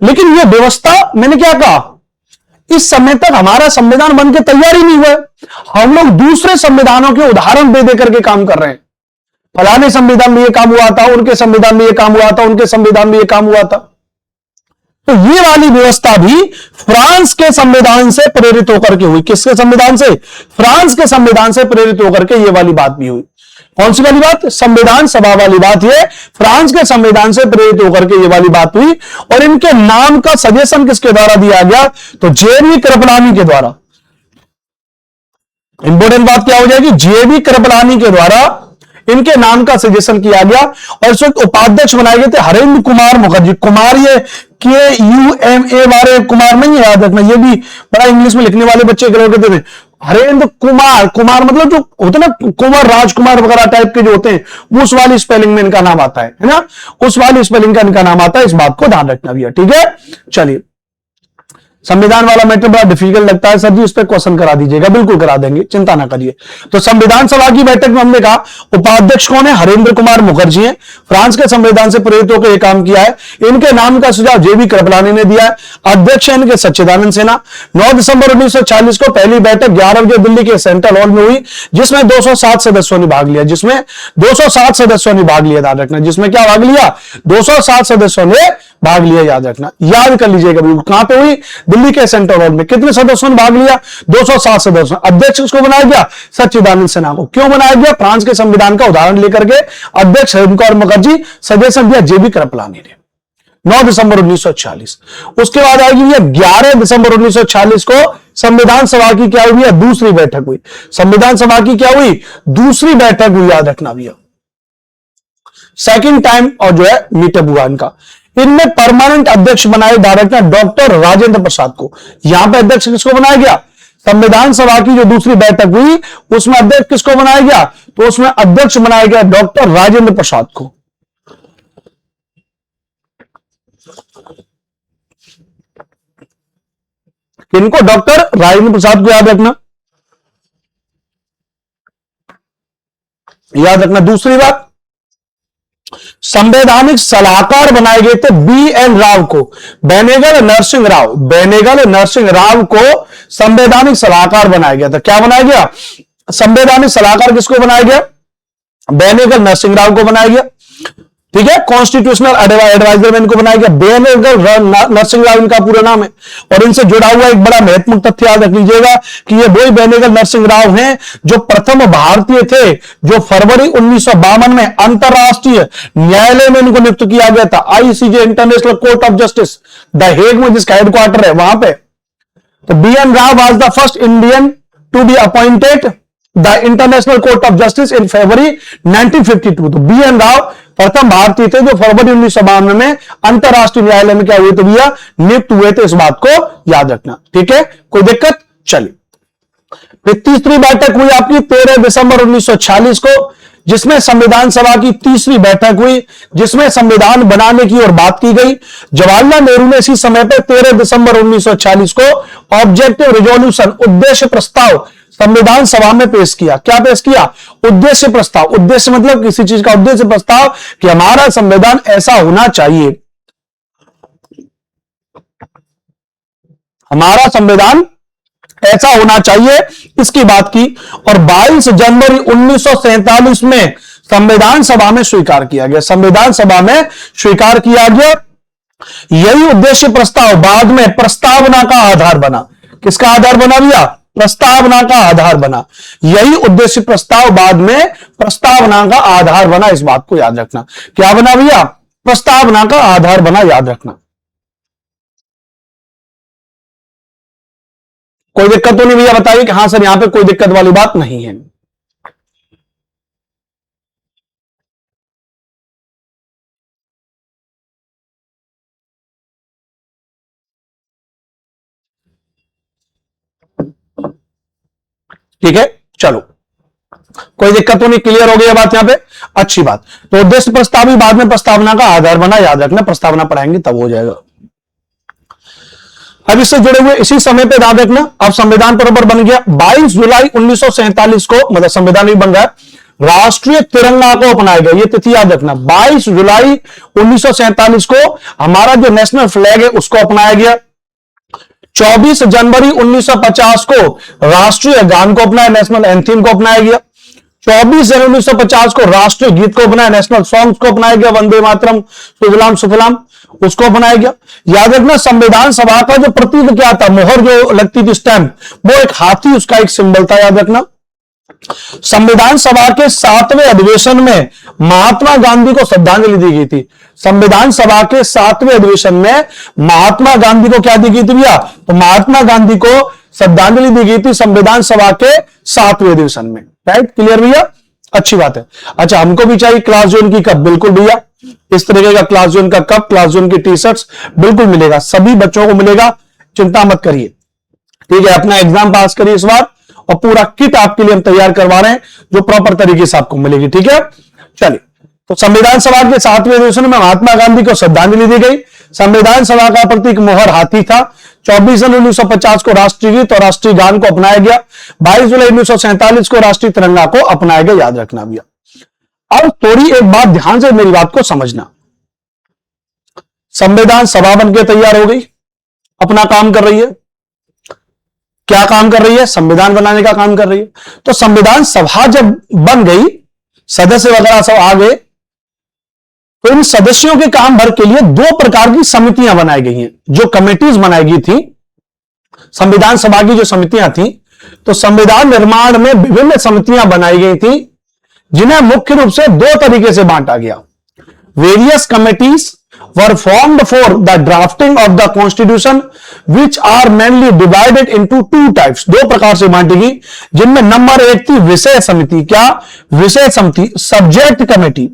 लेकिन यह व्यवस्था, मैंने क्या कहा, इस समय तक हमारा संविधान बन के तैयार ही नहीं हुआ। हम लोग दूसरे संविधानों के उदाहरण दे देकर के काम कर रहे हैं। फलाने संविधान में यह काम हुआ था, उनके संविधान में यह काम हुआ था, उनके संविधान में यह काम हुआ था। तो ये वाली व्यवस्था भी फ्रांस के संविधान से प्रेरित होकर के हुई। किसके संविधान से, फ्रांस के संविधान से प्रेरित होकर के ये वाली बात भी हुई। कौन सी वाली बात, संविधान सभा वाली बात, ये फ्रांस के संविधान से प्रेरित होकर के ये वाली बात हुई। और इनके नाम का सजेशन किसके द्वारा दिया गया, तो जेबी कृपलानी के द्वारा। इंपोर्टेंट बात क्या हो जाएगी, जेबी कृपलानी के द्वारा इनके नाम का सजेशन किया गया। और इस वक्त उपाध्यक्ष बनाए गए थे हरेंद्र कुमार मुखर्जी। कुमार ये KUMA वाले कुमार नहीं है, याद रखना, ये भी बड़ा इंग्लिश में लिखने वाले बच्चे कहते थे। हरेंद्र कुमार, कुमार मतलब जो होते ना कुंवर राजकुमार वगैरह टाइप के जो होते हैं, उस वाली स्पेलिंग में इनका नाम आता है ना, उस वाली स्पेलिंग का इनका नाम आता है। इस बात को ध्यान रखना भैया, ठीक है। चलिए, संविधान वाला मैटर बड़ा डिफिकल्ट लगता है सर जी, उस पर क्वेश्चन करा दीजिएगा, बिल्कुल करा देंगे, चिंता ना करिए। तो संविधान सभा की बैठक में हमने कहा उपाध्यक्ष कौन है, हरेंद्र कुमार मुखर्जी हैं। फ्रांस के संविधान से प्रेरित होकर यह काम किया है। इनके नाम का सुझाव जेबी कृपलानी ने दिया है। अध्यक्ष है इनके सच्चिदानंद सिन्हा। 9 दिसंबर 1940 को पहली बैठक 11 बजे दिल्ली के सेंट्रल हॉल में हुई, जिसमें 207 सदस्यों ने भाग लिया। जिसमें 207 सदस्यों ने भाग लिया, याद रखना। जिसमें क्या भाग लिया, 207 सदस्यों ने भाग लिया, याद रखना, याद कर लीजिएगा बिल्कुल। कहां पे हुई, दिल्ली के सेंट्रल हॉल में। कितने सदस्यों ने भाग लिया, 207 सदस्यों। अध्यक्ष किसको बनाया गया, सच्चिदानंद सिन्हा को। क्यों बनाया गया, फ्रांस के संविधान का उदाहरण लेकर के अध्यक्ष हरेंद्र कुमार मुखर्जी, सजेशन दिया जेबी कृपलानी ने। 9 दिसंबर 1940। उसके बाद आएगी भैया 11 दिसंबर 1940 को संविधान सभा की क्या हुई, दूसरी बैठक हुई। संविधान सभा की क्या हुई, दूसरी बैठक हुई, याद रखना भैया। सेकंड टाइम और जो है मीटअप हुआ इनका। इनमें परमानेंट अध्यक्ष बनाए डायरेक्टर डॉक्टर राजेंद्र प्रसाद को। यहां पे अध्यक्ष किसको बनाया गया, संविधान सभा की जो दूसरी बैठक हुई उसमें अध्यक्ष किसको बनाया गया, तो उसमें अध्यक्ष बनाया गया डॉक्टर राजेंद्र प्रसाद को। किनको, डॉक्टर राजेंद्र प्रसाद को, याद रखना, याद रखना। दूसरी बात, संवैधानिक सलाहकार बनाए गए थे BN राव को। बेनेगल नरसिंह राव, बेनेगल नरसिंह राव को संवैधानिक सलाहकार बनाया गया था। क्या बनाया गया, संवैधानिक सलाहकार किसको बनाया गया, बेनेगल नरसिंह राव को बनाया गया, ठीक है। कॉन्स्टिट्यूशनल एडवाइजर में इनको बनाया गया, बेनेगल नरसिंह राव इनका पूरा नाम है। और इनसे जुड़ा हुआ एक बड़ा महत्वपूर्ण तथ्य याद रख लीजिएगा कि ये वही बेनेगल नरसिंह राव हैं जो प्रथम भारतीय थे जो फरवरी 1952 में अंतरराष्ट्रीय न्यायालय में इनको नियुक्त किया गया था। ICJ, international court of justice, the Hague में जिसका हेडक्वार्टर है वहां पे। तो BN Rao was the first Indian to be appointed the international court of justice in February 1952। तो बी एन राव प्रथम भारतीय थे जो फरवरी 1952 में अंतरराष्ट्रीय न्यायालय में क्या हुए थे भैया, नियुक्त हुए थे। इस बात को याद रखना, ठीक है, कोई दिक्कत। चलिए, फिर तीसरी बैठक हुई आपकी 13 दिसंबर 1946 को, जिसमें संविधान सभा की तीसरी बैठक हुई, जिसमें संविधान बनाने की और बात की गई। जवाहरलाल नेहरू ने इसी समय पर 13 दिसंबर 1946 को ऑब्जेक्टिव रिजोल्यूशन, उद्देश्य प्रस्ताव संविधान सभा में पेश किया। क्या पेश किया? उद्देश्य प्रस्ताव। उद्देश्य मतलब किसी चीज का उद्देश्य प्रस्ताव कि हमारा संविधान ऐसा होना चाहिए, हमारा संविधान ऐसा होना चाहिए, इसकी बात की। और 22 जनवरी 1947 में संविधान सभा में स्वीकार किया गया। संविधान सभा में स्वीकार किया गया। यही उद्देश्य प्रस्ताव बाद में प्रस्तावना का आधार बना। किसका आधार बना भैया? प्रस्तावना का आधार बना। यही उद्देश्य प्रस्ताव बाद में प्रस्तावना का आधार बना। इस बात को याद रखना। क्या बना भैया? प्रस्तावना का आधार बना, याद रखना। कोई दिक्कत तो नहीं भैया? बताइए कि हाँ सर यहां पे कोई दिक्कत वाली बात नहीं है। ठीक है, चलो कोई दिक्कत तो नहीं, क्लियर हो गई बात यहां पे, अच्छी बात। तो उद्देश्य प्रस्ताव भी बाद में प्रस्तावना का आधार बना, याद रखना, प्रस्तावना पढ़ाएंगे तब हो जाएगा। अब इससे जुड़े हुए इसी समय पे याद रखना, अब संविधान बराबर बन गया। 22 जुलाई 1947 को, मतलब संविधान भी बन गया, राष्ट्रीय तिरंगा को अपनाया गया। ये तिथि याद रखना, 22 जुलाई 1947 को हमारा जो नेशनल फ्लैग है उसको अपनाया गया। 24 जनवरी 1950 को राष्ट्रीय गान को अपनाया, नेशनल एंथीम को अपनाया गया। 24 जनवरी 1950 को राष्ट्रीय गीत को अपनाया, नेशनल सॉन्ग्स को अपनाया गया, वंदे मातरम, सुजलाम सुफलाम, उसको अपनाया गया। याद रखना, संविधान सभा का जो प्रतीक क्या था, मोहर जो लगती थी, स्टैंप, वो एक हाथी, उसका एक सिंबल था, याद रखना। संविधान सभा के 7वें अधिवेशन में महात्मा गांधी को श्रद्धांजलि दी गई थी। संविधान सभा के 7वें अधिवेशन में महात्मा गांधी को क्या दी गई थी भैया? तो महात्मा गांधी को श्रद्धांजलि दी गई थी संविधान सभा के 7वें अधिवेशन में। राइट, क्लियर भैया, अच्छी बात है। अच्छा, हमको भी चाहिए क्लास जोन की कप, बिल्कुल भैया, इस तरीके का क्लास जोन का कप, क्लास जोन की टी शर्ट्स बिल्कुल मिलेगा, सभी बच्चों को मिलेगा, चिंता मत करिए। ठीक है, अपना एग्जाम पास करिए इस बार, और पूरा किट आपके लिए हम तैयार करवा रहे हैं जो प्रॉपर तरीके से आपको मिलेगी। ठीक है, चलिए, तो संविधान सभा के 7वें अधिवेशन में महात्मा गांधी को श्रद्धांजलि दी गई। संविधान सभा का प्रतीक मोहर हाथी था। 24 जनवरी 1950 को राष्ट्रीय गीत और राष्ट्रीय गान को अपनाया गया। 22 जुलाई 1947 को राष्ट्रीय तिरंगा को अपनाया गया, याद रखना भैया। अब थोड़ी एक बात ध्यान से मेरी बात को समझना, संविधान सभा बनकर तैयार हो गई, अपना काम कर रही है। क्या काम कर रही है? संविधान बनाने का काम कर रही है। तो संविधान सभा जब बन गई, सदस्य वगैरह सब आ गए, तो इन सदस्यों के काम भर के लिए 2 प्रकार की समितियां बनाई गई हैं, जो कमेटीज बनाई गई थी संविधान सभा की, जो समितियां थी। तो संविधान निर्माण में विभिन्न समितियां बनाई गई थी, जिन्हें मुख्य रूप से 2 तरीके से बांटा गया। Various committees were formed for the drafting of the constitution, which are mainly divided into 2 types। 2 प्रकार से बांटी गई, जिनमें नंबर 1 थी विषय समिति। क्या? विषय समिति, सब्जेक्ट कमेटी।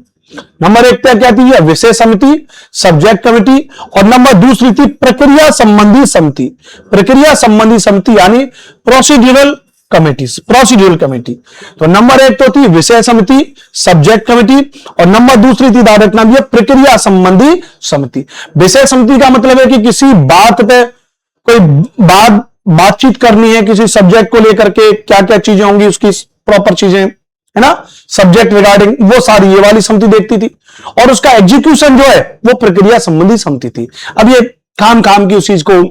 नंबर 1 क्या थी? यह विषय समिति, सब्जेक्ट कमेटी। और नंबर 2 थी प्रक्रिया संबंधी समिति। प्रक्रिया संबंधी समिति यानी प्रोसीड्यूरल कमेटीज, प्रोसीड्यूरल कमेटी। तो नंबर 1 तो थी विषय समिति, सब्जेक्ट कमेटी, और नंबर 2 थी रखना भी प्रक्रिया संबंधी समिति। विषय समिति का मतलब है कि किसी बात पे कोई बातचीत करनी है, किसी सब्जेक्ट को लेकर के क्या क्या चीजें होंगी, उसकी प्रॉपर चीजें, है ना, सब्जेक्ट रिगार्डिंग, वो सारी ये वाली समिति देखती थी। और उसका एग्जीक्यूशन जो है वो प्रक्रिया संबंधी समिति थी। अब ये काम की उस चीज को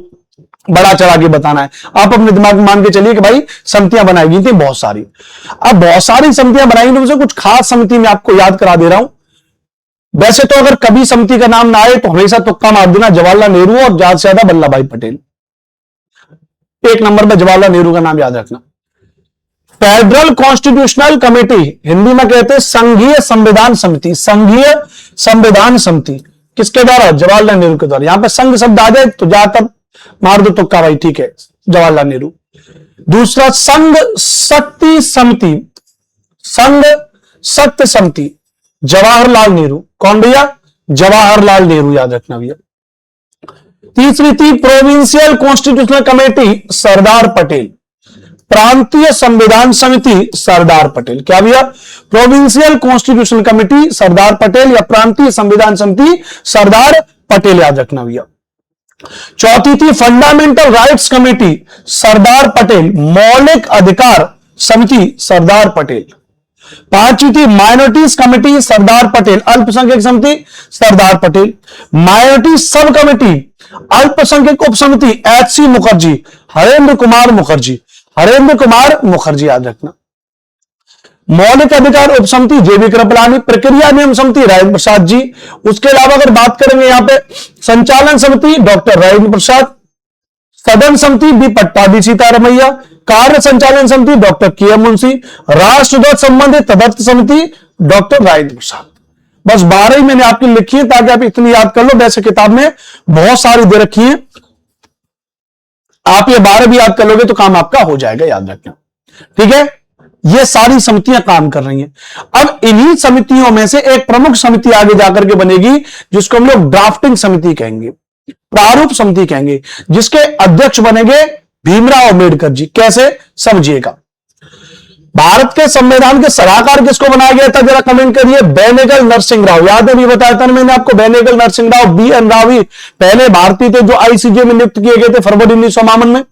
बड़ा चढ़ा के बताना है। आप अपने दिमाग में मान के चलिए कि भाई समितियां बनाई गई थी बहुत सारी। अब बहुत सारी समितियां बनाई गई, तो कुछ खास समिति में आपको याद करा दे रहा हूं। वैसे तो अगर कभी समिति का नाम ना आए तो हमेशा तुक्का मार देना, जवाहरलाल नेहरू और ज्यादा से ज्यादा वल्लभ भाई पटेल। 1 नंबर में जवाहरलाल नेहरू का नाम याद रखना। फेडरल कॉन्स्टिट्यूशनल कमेटी, हिंदी में कहते हैं संघीय संविधान समिति। संघीय संविधान समिति किसके द्वारा? जवाहरलाल नेहरू के द्वारा। यहां पर संघ शब्द आ जाए तो ज्यादातर मार दो तुक्का भाई, ठीक है, जवाहरलाल नेहरू। दूसरा संघ शक्ति समिति, संघ शक्ति समिति जवाहरलाल नेहरू। कौन भैया? जवाहरलाल नेहरू, याद रखना भैया। तीसरी थी provincial constitutional committee, Sardar Patel. प्रांतीय संविधान समिति, सरदार पटेल। क्या भैया? Provincial constitutional committee Sardar Patel या प्रांतीय संविधान समिति सरदार पटेल, याद रखना भैया। चौथी थी fundamental rights committee, Sardar Patel. मौलिक अधिकार समिति, सरदार पटेल। पांचवी थी माइनॉरिटीज कमेटी, सरदार पटेल। अल्पसंख्यक समिति, Sardar Patel. Minority sub committee, अल्पसंख्यक उप समिति, एच.सी. मुखर्जी, हरेंद्र कुमार मुखर्जी, हरेंद्र कुमार मुखर्जी, याद रखना। मौलिक अधिकार उप समिति जेबी कृपलानी। प्रक्रिया नियम समिति राजेंद्र प्रसाद जी। उसके अलावा अगर बात करेंगे यहां पे संचालन समिति डॉक्टर राजेंद्र प्रसाद, सदन समिति बी पट्टाभी सीतारमैया, कार्य संचालन समिति डॉक्टर के.एम. मुंशी, राष्ट्रध्वज संबंधित तदर्थ समिति डॉक्टर राजेंद्र प्रसाद। बस 12 ही मैंने आपकी लिखी है ताकि आप इतनी याद कर लो। वैसे किताब में बहुत सारी दे रखी है, आप ये 12 भी याद कर लोगे तो काम आपका हो जाएगा, याद रखना। ठीक है, ये सारी समितियां काम कर रही हैं। अब इन्हीं समितियों में से एक प्रमुख समिति आगे जाकर के बनेगी जिसको हम लोग ड्राफ्टिंग समिति कहेंगे, प्रारूप समिति कहेंगे, जिसके अध्यक्ष बनेंगे भीमराव अंबेडकर जी। कैसे? समझिएगा। भारत के संविधान के सलाहकार किसको बनाया गया था, जरा कमेंट करिए। बेनेगल नरसिंह राव। याद है, भी बताया था मैंने आपको, बेनेगल नरसिंह राव, बी.एन. राव पहले भारतीय थे जो आईसीजे में नियुक्त किए गए थे फरवरी 1952 में।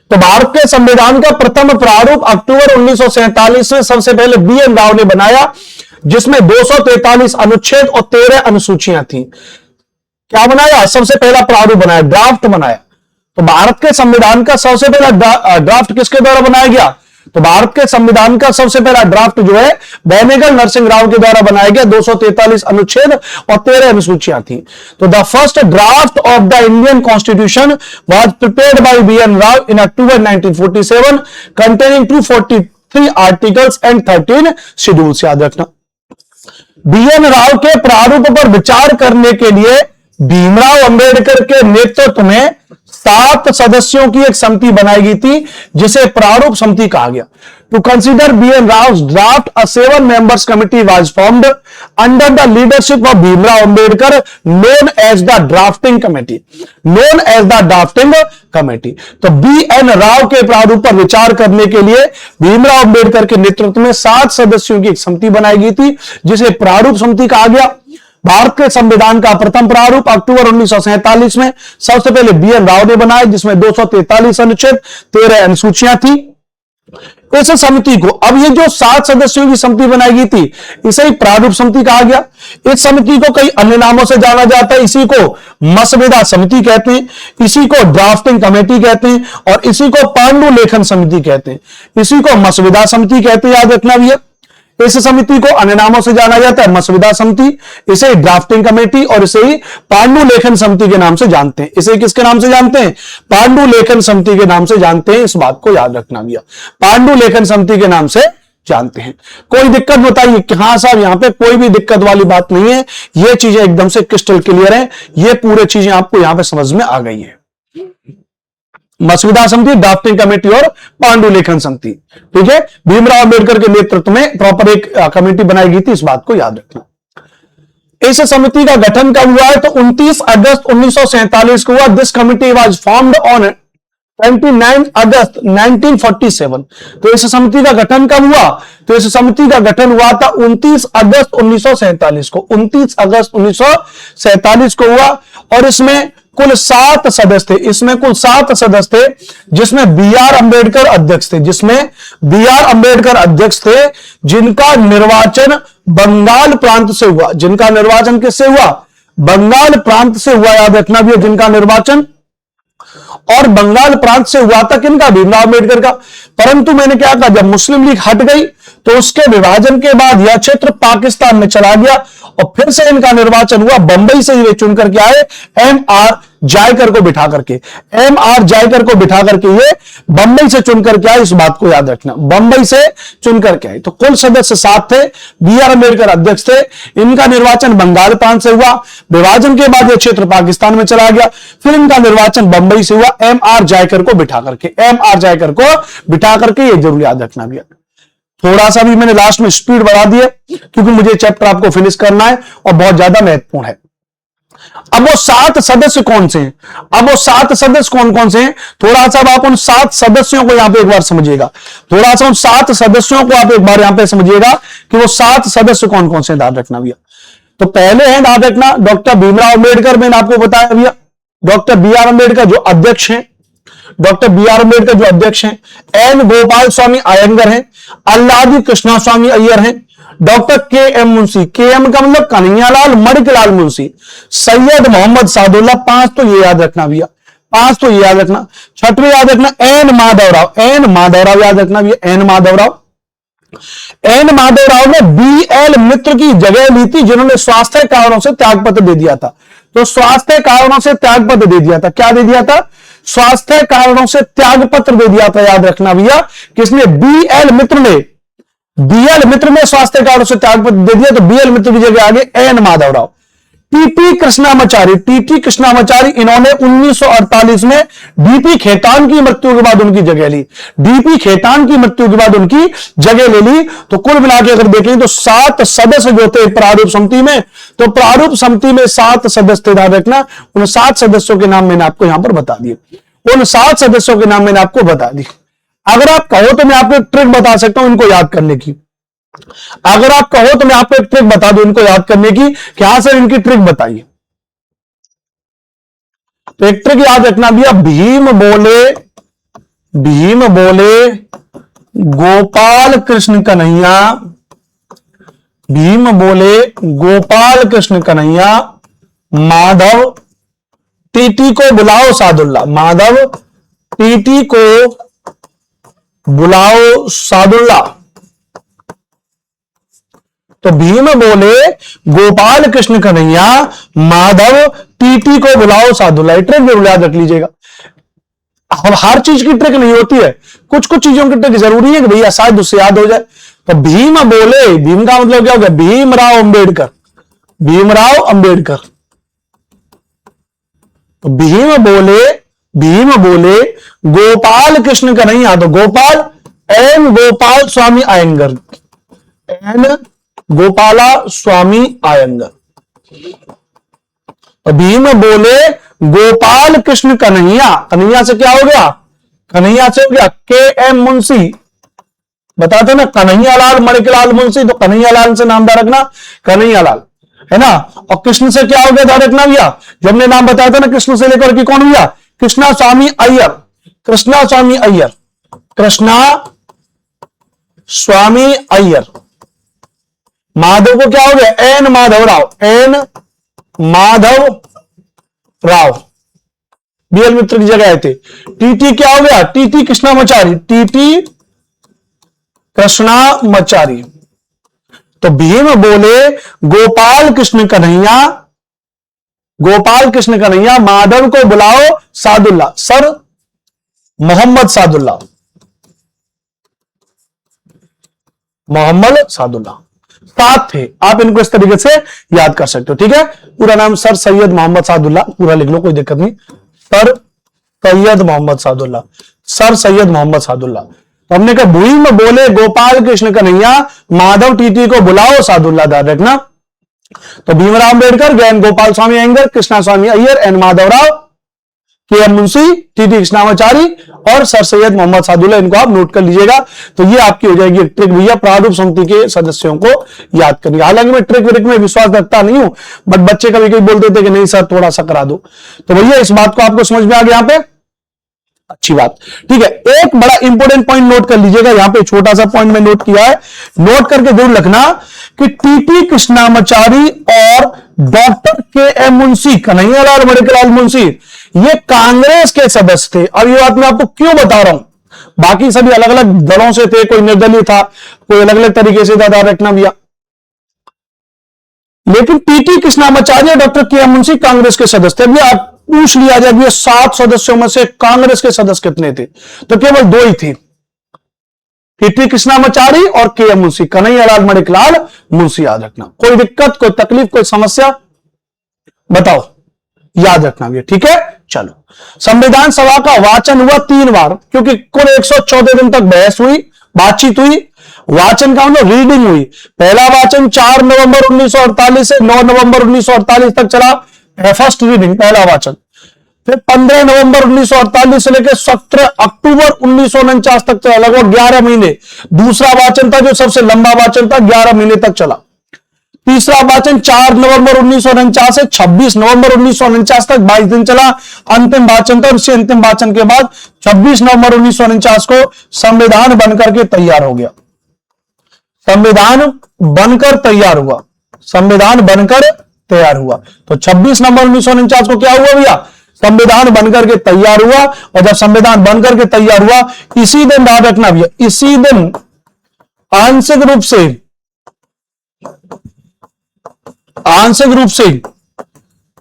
तो भारत के संविधान का प्रथम प्रारूप अक्टूबर 1947 में सबसे पहले बी.एन. राव ने बनाया, जिसमें 243 अनुच्छेद और 13 अनुसूचियां थी। क्या बनाया? सबसे पहला प्रारूप बनाया, ड्राफ्ट बनाया। तो भारत के संविधान का सबसे पहला ड्राफ्ट किसके द्वारा बनाया गया? तो भारत के संविधान का सबसे पहला ड्राफ्ट जो है बेनेगल नरसिंह राव के द्वारा बनाया गया। 243 अनुच्छेद और 13 अनुसूचियां थी। तो the first draft of the Indian constitution was prepared by BN. Rao in October 1947 containing 243 articles and 13 schedules. याद रखना, बी.एन. राव के प्रारूप पर विचार करने के लिए भीमराव अंबेडकर के नेतृत्व में 7 सदस्यों की एक समिति बनाई गई थी, जिसे प्रारूप समिति कहा गया। To consider B N. Rau draft, a 7 members committee was formed under the leadership of Bhimrao Ambedkar, known as the drafting committee, known as the drafting committee. तो बी.एन. राव के प्रारूप पर विचार करने के लिए भीमराव अंबेडकर के नेतृत्व में 7 सदस्यों की एक समिति बनाई गई थी, जिसे प्रारूप समिति कहा गया। भारत के संविधान का प्रथम प्रारूप अक्टूबर 1947 में सबसे पहले बी.एन. राव ने बनाया, जिसमें 243 अनुच्छेद 13 अनुसूचियां थी। इस समिति को, अब ये जो 7 सदस्यों की समिति बनाई गई थी, इसे ही प्रारूप समिति कहा गया। इस समिति को कई अन्य नामों से जाना जाता है। इसी को मसविदा समिति कहते हैं, इसी को ड्राफ्टिंग कमेटी कहते हैं, और इसी को पांडुलेखन समिति कहते हैं। इसी को मसविदा समिति कहते हैं, याद रखना भैया। इस समिति को अन्य नामों से जाना जाता है, मसविदा समिति, इसे ड्राफ्टिंग कमेटी, और इसे ही पांडुलेखन समिति के नाम से जानते हैं। इसे किसके नाम से जानते हैं? पांडुलेखन समिति के नाम से जानते हैं। इस बात को याद रखना भैया, पांडुलेखन समिति के नाम से जानते हैं। कोई दिक्कत बताइए कि हाँ साहब, यहां पे कोई भी दिक्कत वाली बात नहीं है, ये चीजें एकदम से क्रिस्टल क्लियर है, ये पूरे चीजें आपको यहां पे समझ में आ गई है। मसविदा समिति, ड्राफ्टिंग कमेटी और पांडुलेखन समिति, ठीक है। भीमराव अंबेडकर के नेतृत्व में प्रॉपर एक कमेटी बनाई गई थी, इस बात को याद रखना। इस समिति का गठन कब हुआ है? तो 29 अगस्त 1947 को हुआ। This committee was formed on 29 अगस्त 1947। तो इस समिति का गठन कब हुआ? तो इस समिति का गठन हुआ था 29 अगस्त 1947 को। 29 अगस्त 1947 को हुआ, और इसमें कुल 7 सदस्य थे। इसमें कुल 7 सदस्य थे, जिसमें बी.आर. अंबेडकर अध्यक्ष थे, जिसमें बी.आर. अंबेडकर अध्यक्ष थे, जिनका निर्वाचन बंगाल प्रांत से हुआ। जिनका निर्वाचन किससे हुआ? बंगाल प्रांत से हुआ, याद रखना भी, जिनका निर्वाचन और बंगाल प्रांत से हुआ था। किनका? भीमराव अंबेडकर का। परंतु मैंने क्या कहा, जब मुस्लिम लीग हट गई तो उसके विभाजन के बाद यह क्षेत्र पाकिस्तान में चला गया, और फिर से इनका निर्वाचन हुआ। बंबई से ये चुन करके आए, M.R. जायकर को बिठा करके, एम आर जायकर को बिठा करके ये बंबई से चुनकर के आए, इस बात को याद रखना, बंबई से चुनकर के आए। तो कुल सदस्य 7 थे, बी आर अम्बेडकर अध्यक्ष थे। इनका निर्वाचन बंगाल प्रांत से हुआ, विभाजन के बाद यह क्षेत्र पाकिस्तान में चला गया, फिर इनका निर्वाचन बंबई से हुआ, एम आर जायकर को बिठा करके, एम आर जायकर को बिठा करके, ये जरूर याद रखना भैया। थोड़ा सा भी मैंने लास्ट में स्पीड बढ़ा दी है क्योंकि मुझे चैप्टर आपको फिनिश करना है और बहुत ज्यादा महत्वपूर्ण है। अब वो 7 सदस्य कौन से हैं? अब वो 7 सदस्य कौन कौन से हैं? थोड़ा सा आप उन 7 सदस्यों को यहां पे एक बार समझिएगा, थोड़ा सा उन 7 सदस्यों को आप एक बार यहां पे समझिएगा कि वो 7 सदस्य कौन कौन से, याद रखना भैया। तो पहले है, याद रखना, डॉक्टर भीमराव अम्बेडकर, मैंने आपको बताया भैया, डॉक्टर बी आर अम्बेडकर जो अध्यक्ष हैं, डॉक्टर बी आर अम्बेडकर जो अध्यक्ष हैं, एन गोपाल स्वामी अयंगर हैं, अल्लादी कृष्णा स्वामी अय्यर हैं, डॉक्टर के एम मुंशी, के एम का मतलब कन्हैयालाल मणिकलाल मुंशी, सैयद मोहम्मद सादुल्ला, 5 तो ये याद रखना भैया, 5 तो ये याद रखना। 6वें याद रखना एन माधवराव, एन माधवराव याद रखना भैया, एन माधवराव। एन माधवराव ने बी एल मित्र की जगह ली थी, जिन्होंने स्वास्थ्य कारणों से त्यागपत्र दे दिया था। तो स्वास्थ्य कारणों से त्यागपत्र दे दिया था, क्या दे दिया था? स्वास्थ्य कारणों से त्यागपत्र दे दिया था, याद रखना भैया। किसने? बी एल मित्र ने, बीएल मित्र ने स्वास्थ्य कारणों से त्यागपत्र दे दिया, तो बीएल मित्र की जगह आगे N Madhavrao. TT Krishnamachari, TT Krishnamachari, इन्होंने 1948 में डीपी खेतान की मृत्यु के बाद उनकी जगह ली, डीपी खेतान की मृत्यु के बाद उनकी जगह ले ली। तो कुल मिला के अगर देखें तो 7 सदस्य जो थे प्रारूप समिति में, तो प्रारूप समिति में 7 सदस्य थे, याद रखना। उन 7 सदस्यों के नाम मैंने आपको यहां पर बता दिए, उन 7 सदस्यों के नाम मैंने आपको बता दिए। अगर आप कहो तो मैं आपको एक ट्रिक बता सकता हूं इनको याद करने की, अगर आप कहो तो मैं आपको एक ट्रिक बता दूं इनको याद करने की, क्या सर इनकी ट्रिक बताइए। तो एक ट्रिक याद रखना भैया, भीम बोले गोपाल कृष्ण कन्हैया, भीम बोले गोपाल कृष्ण कन्हैया, माधव टीटी को बुलाओ सादुल्ला, माधव टीटी को बुलाओ सादुल्ला। तो भीम बोले गोपाल कृष्ण कन्हैया, माधव टीटी को बुलाओ सादुल्ला। ट्रिक जरूर याद रख लीजिएगा। अब हर चीज की ट्रिक नहीं होती है, कुछ कुछ चीजों की ट्रिक जरूरी है कि भैया शायद उससे याद हो जाए। तो भीम बोले, भीम का मतलब क्या हो गया? भीमराव अंबेडकर, भीमराव अंबेडकर। तो भीम बोले गोपाल कृष्ण कन्हैया, तो गोपाल एन गोपाल स्वामी अयंगर, एन गोपाला स्वामी अयंगर। तो भीम बोले गोपाल कृष्ण कन्हैया, कन्हैया से क्या हो गया? कन्हैया से हो गया के एम मुंशी, बताते ना कन्हैयालाल मणिकलाल मुंशी, तो कन्हैयालाल से नाम रखना, कन्हैयालाल है ना। और कृष्ण से क्या हो गया? ध्यान रखना भैया, जो हमने नाम बताया था ना कृष्ण से लेकर के, कौन भैया? कृष्णा स्वामी अय्यर, कृष्णा स्वामी अय्यर, कृष्णा स्वामी अय्यर। माधव को क्या हो गया? N Madhavrao, N Madhav Rao, BL Mitra की जगह आए थे। टीटी क्या हो गया? TT Krishnamachari, TT Krishnamachari. तो भीम बोले गोपाल कृष्ण कन्हैया, गोपाल कृष्ण कन्हैया, माधव को बुलाओ सादुल्ला, सर मोहम्मद सादुल्ला, मोहम्मद सादुल्ला। 7 थे, आप इनको इस तरीके से याद कर सकते हो, ठीक है। पूरा नाम सर सैयद मोहम्मद सादुल्ला, पूरा लिख लो, कोई दिक्कत नहीं, सर सैयद मोहम्मद सादुल्ला, सर सैयद मोहम्मद सादुल्ला। तो हमने कहा भीम बोले गोपाल कृष्ण कन्हैया, माधव टीटी को बुलाओ सादुल्ला, ध्यान रखना। तो भीमराव अंबेडकर, एन गोपाल स्वामी अयंगर, कृष्णा स्वामी अय्यर, एन माधवराव, के एम मुंशी, टीटी कृष्णामाचारी और सर सैयद मोहम्मद सादुल्ला, इनको आप नोट कर लीजिएगा। तो ये आपकी हो जाएगी एक ट्रिक भैया, प्रारूप समिति के सदस्यों को याद करनी। हालांकि मैं ट्रिक व्रिक में विश्वास रखता नहीं हूं, बट बच्चे कभी कभी बोल देते कि नहीं सर थोड़ा सा करा दो। तो भैया इस बात को आपको समझ में आ गया यहां पे, अच्छी बात, ठीक है। एक बड़ा इंपॉर्टेंट पॉइंट नोट कर लीजिएगा, यहां पे छोटा सा पॉइंट में नोट किया है, नोट करके जरूर लिखना कि टीटी कृष्णामाचारी और डॉक्टर के एम मुंशी, कन्हैयालाल मणिकलाल मुंशी, ये कांग्रेस के सदस्य थे। और ये बात मैं आपको क्यों बता रहा हूं, बाकी सभी अलग अलग दलों से थे, कोई निर्दलीय था, कोई अलग अलग तरीके से था, रखना भैया। लेकिन टीटी कृष्णामाचारी और डॉक्टर के एम मुंशी कांग्रेस के सदस्य थे। भैया पूछ लिया जाए कि 7 सदस्यों में से कांग्रेस के सदस्य कितने थे, तो केवल 2 ही थे, टी कृष्णामाचारी और के एम मुंशी, कन्हैयालाल माणिकलाल मुंशी। याद रखना। कोई दिक्कत, कोई तकलीफ, कोई समस्या बताओ, याद रखना भी, ठीक है। चलो, संविधान सभा का वाचन हुआ 3 बार, क्योंकि कुल 114 दिन तक बहस हुई, बातचीत हुई। वाचन का मतलब रीडिंग हुई। पहला वाचन 4 नवंबर 1948 से 9 नवंबर 1948 तक चला, फर्स्ट रीडिंग, पहला वाचन। फिर 15 नवंबर 1948 से लेकर 17 अक्टूबर 1949 तक चला, लगभग 11 महीने। दूसरा वाचन था जो सबसे लंबा वाचन था, 11 महीने तक चला। तीसरा वाचन 4 नवंबर 1949 से 26 नवंबर 1949 तक 22 दिन चला। अंतिम वाचन था, उसी अंतिम वाचन के बाद 26 नवंबर 1949 को संविधान बनकर के तैयार हो गया। संविधान बनकर तैयार हुआ, संविधान बनकर तैयार हुआ। तो 26 नवंबर 1949 को क्या हुआ भैया, संविधान बनकर के तैयार हुआ। और जब संविधान बनकर के तैयार हुआ, इसी दिन याद रखना भैया, इसी दिन आंशिक रूप से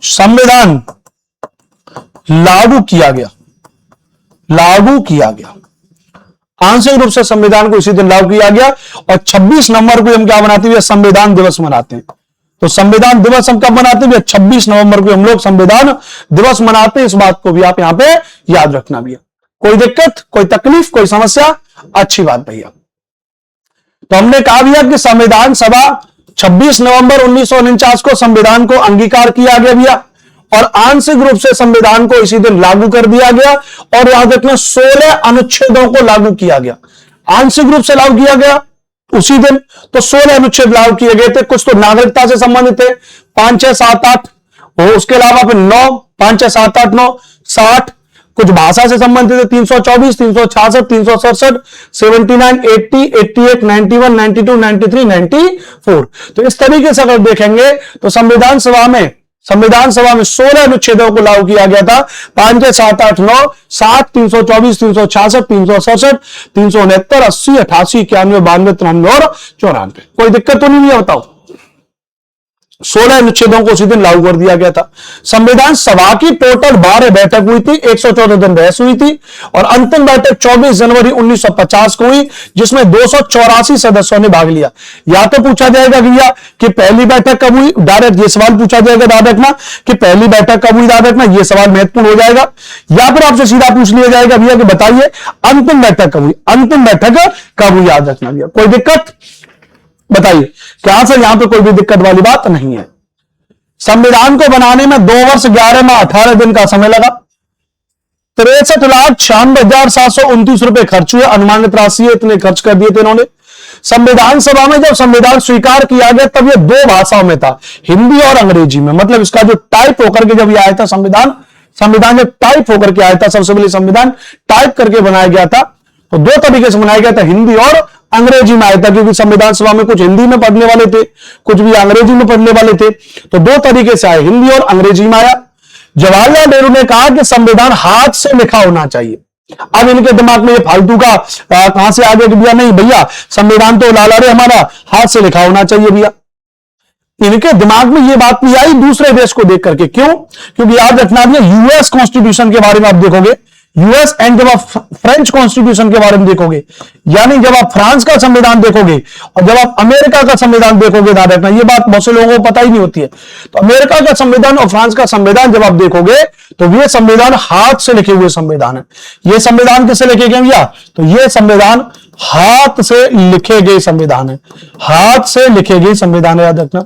संविधान लागू किया गया, आंशिक रूप से संविधान को इसी दिन लागू किया गया। और 26 नवंबर को हम क्या मनाते हैं, संविधान दिवस मनाते हैं। तो संविधान दिवस हम कब मनाते हैं, 26 नवंबर को हम लोग संविधान दिवस मनाते हैं। इस बात को भी आप यहां पे याद रखना भैया। कोई दिक्कत, कोई तकलीफ, कोई समस्या, अच्छी बात भैया। तो हमने कहा भैया कि संविधान सभा 26 नवंबर 1949 को संविधान को अंगीकार किया गया भैया, और आंशिक रूप से संविधान को इसी दिन लागू कर दिया गया। और याद रखना 16 अनुच्छेदों को लागू किया गया, आंशिक रूप से लागू किया गया उसी दिन। तो 16 अनुच्छेद लागू किए गए थे। कुछ तो नागरिकता से संबंधित थे, 5, 6, 7, 8, और उसके अलावा फिर 9, 5, 6, 7, 8, 9, 60। कुछ भाषा से संबंधित है, 324, 366, 367, 79, 80, 88, 91, 92, 93, 94। तो इस तरीके से अगर देखेंगे तो संविधान सभा में 16 अनुच्छेदों को लागू किया गया था। 5, 6, 7, 8, 9, 7, 324, 366, 367, 369, 80, 88, 91, 92, 93 और 94। कोई दिक्कत तो नहीं है, बताओ। 16 अनुच्छेदों को उसी दिन लागू कर दिया गया था। संविधान सभा की टोटल 12 बैठक हुई थी, 114 दिन बहस हुई थी, और अंतिम बैठक 24 जनवरी 1950 को हुई, जिसमें 284 सदस्यों ने भाग लिया। या तो पूछा जाएगा भैया कि पहली बैठक कब हुई, डायरेक्ट ये सवाल पूछा जाएगा, याद रखना कि पहली बैठक कब हुई, याद रखना, ये सवाल महत्वपूर्ण हो जाएगा। या फिर आपसे सीधा पूछ लिया जाएगा भैया कि बताइए अंतिम बैठक कब हुई, अंतिम बैठक कब हुई, याद रखना भैया। कोई दिक्कत बताइए, क्या सर यहां पे कोई भी दिक्कत वाली बात नहीं है। संविधान को बनाने में 2 वर्ष 11 माह 18 दिन का समय लगा। 63,96,729 रुपए खर्च हुए, अनुमानित राशि है, इतने खर्च कर दिए थे इन्होंने। संविधान सभा में जब संविधान स्वीकार किया गया तब यह 2 भाषाओं में था, हिंदी और अंग्रेजी में। मतलब इसका जो टाइप होकर के जब यह आया था, संविधान जब टाइप होकर के आया था, सबसे पहले संविधान टाइप करके बनाया गया था, तो 2 तरीके से बनाया गया था, हिंदी और अंग्रेजी में आया था, क्योंकि संविधान सभा में कुछ हिंदी में पढ़ने वाले थे, कुछ भी अंग्रेजी में पढ़ने वाले थे। तो 2 तरीके से आए, हिंदी और अंग्रेजी में आया। जवाहरलाल नेहरू ने कहा कि संविधान हाथ से लिखा होना चाहिए। अब इनके दिमाग में ये फालतू का कहां से आ गया कि भैया नहीं भैया, संविधान तो लाला रे हमारा हाथ से लिखा होना चाहिए भैया। इनके दिमाग में ये बात नहीं आई दूसरे देश को देख करके। क्यों? क्योंकि याद रखना भैया, यूएस कॉन्स्टिट्यूशन के बारे में आप देखोगे, यूएस एंड जब आप फ्रेंच कॉन्स्टिट्यूशन के बारे में देखोगे, यानी जब आप फ्रांस का संविधान देखोगे और जब आप अमेरिका का संविधान देखोगे, याद रखना ये बात बहुत से लोगों को पता ही नहीं होती है। तो अमेरिका का संविधान और फ्रांस का संविधान जब आप देखोगे तो ये संविधान हाथ से लिखे हुए संविधान है। ये संविधान किससे लिखे गए भैया? तो ये संविधान हाथ से लिखे गए संविधान है, हाथ से लिखे गए संविधान है। याद रखना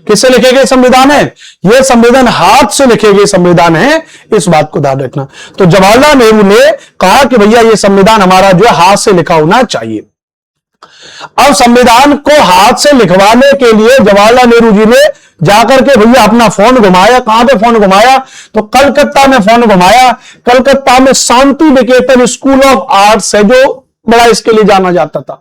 किससे लिखे गए संविधान है? यह संविधान हाथ से लिखे गए संविधान है, इस बात को ध्यान रखना। तो जवाहरलाल नेहरू ने कहा कि भैया ये संविधान हमारा जो है हाथ से लिखा होना चाहिए। अब संविधान को हाथ से लिखवाने के लिए जवाहरलाल नेहरू जी ने जाकर के भैया अपना फोन घुमाया। कहां पे फोन घुमाया? तो कलकत्ता में फोन घुमाया। कलकत्ता में शांति निकेतन स्कूल ऑफ आर्ट्स है, जो बड़ा इसके लिए जाना जाता था।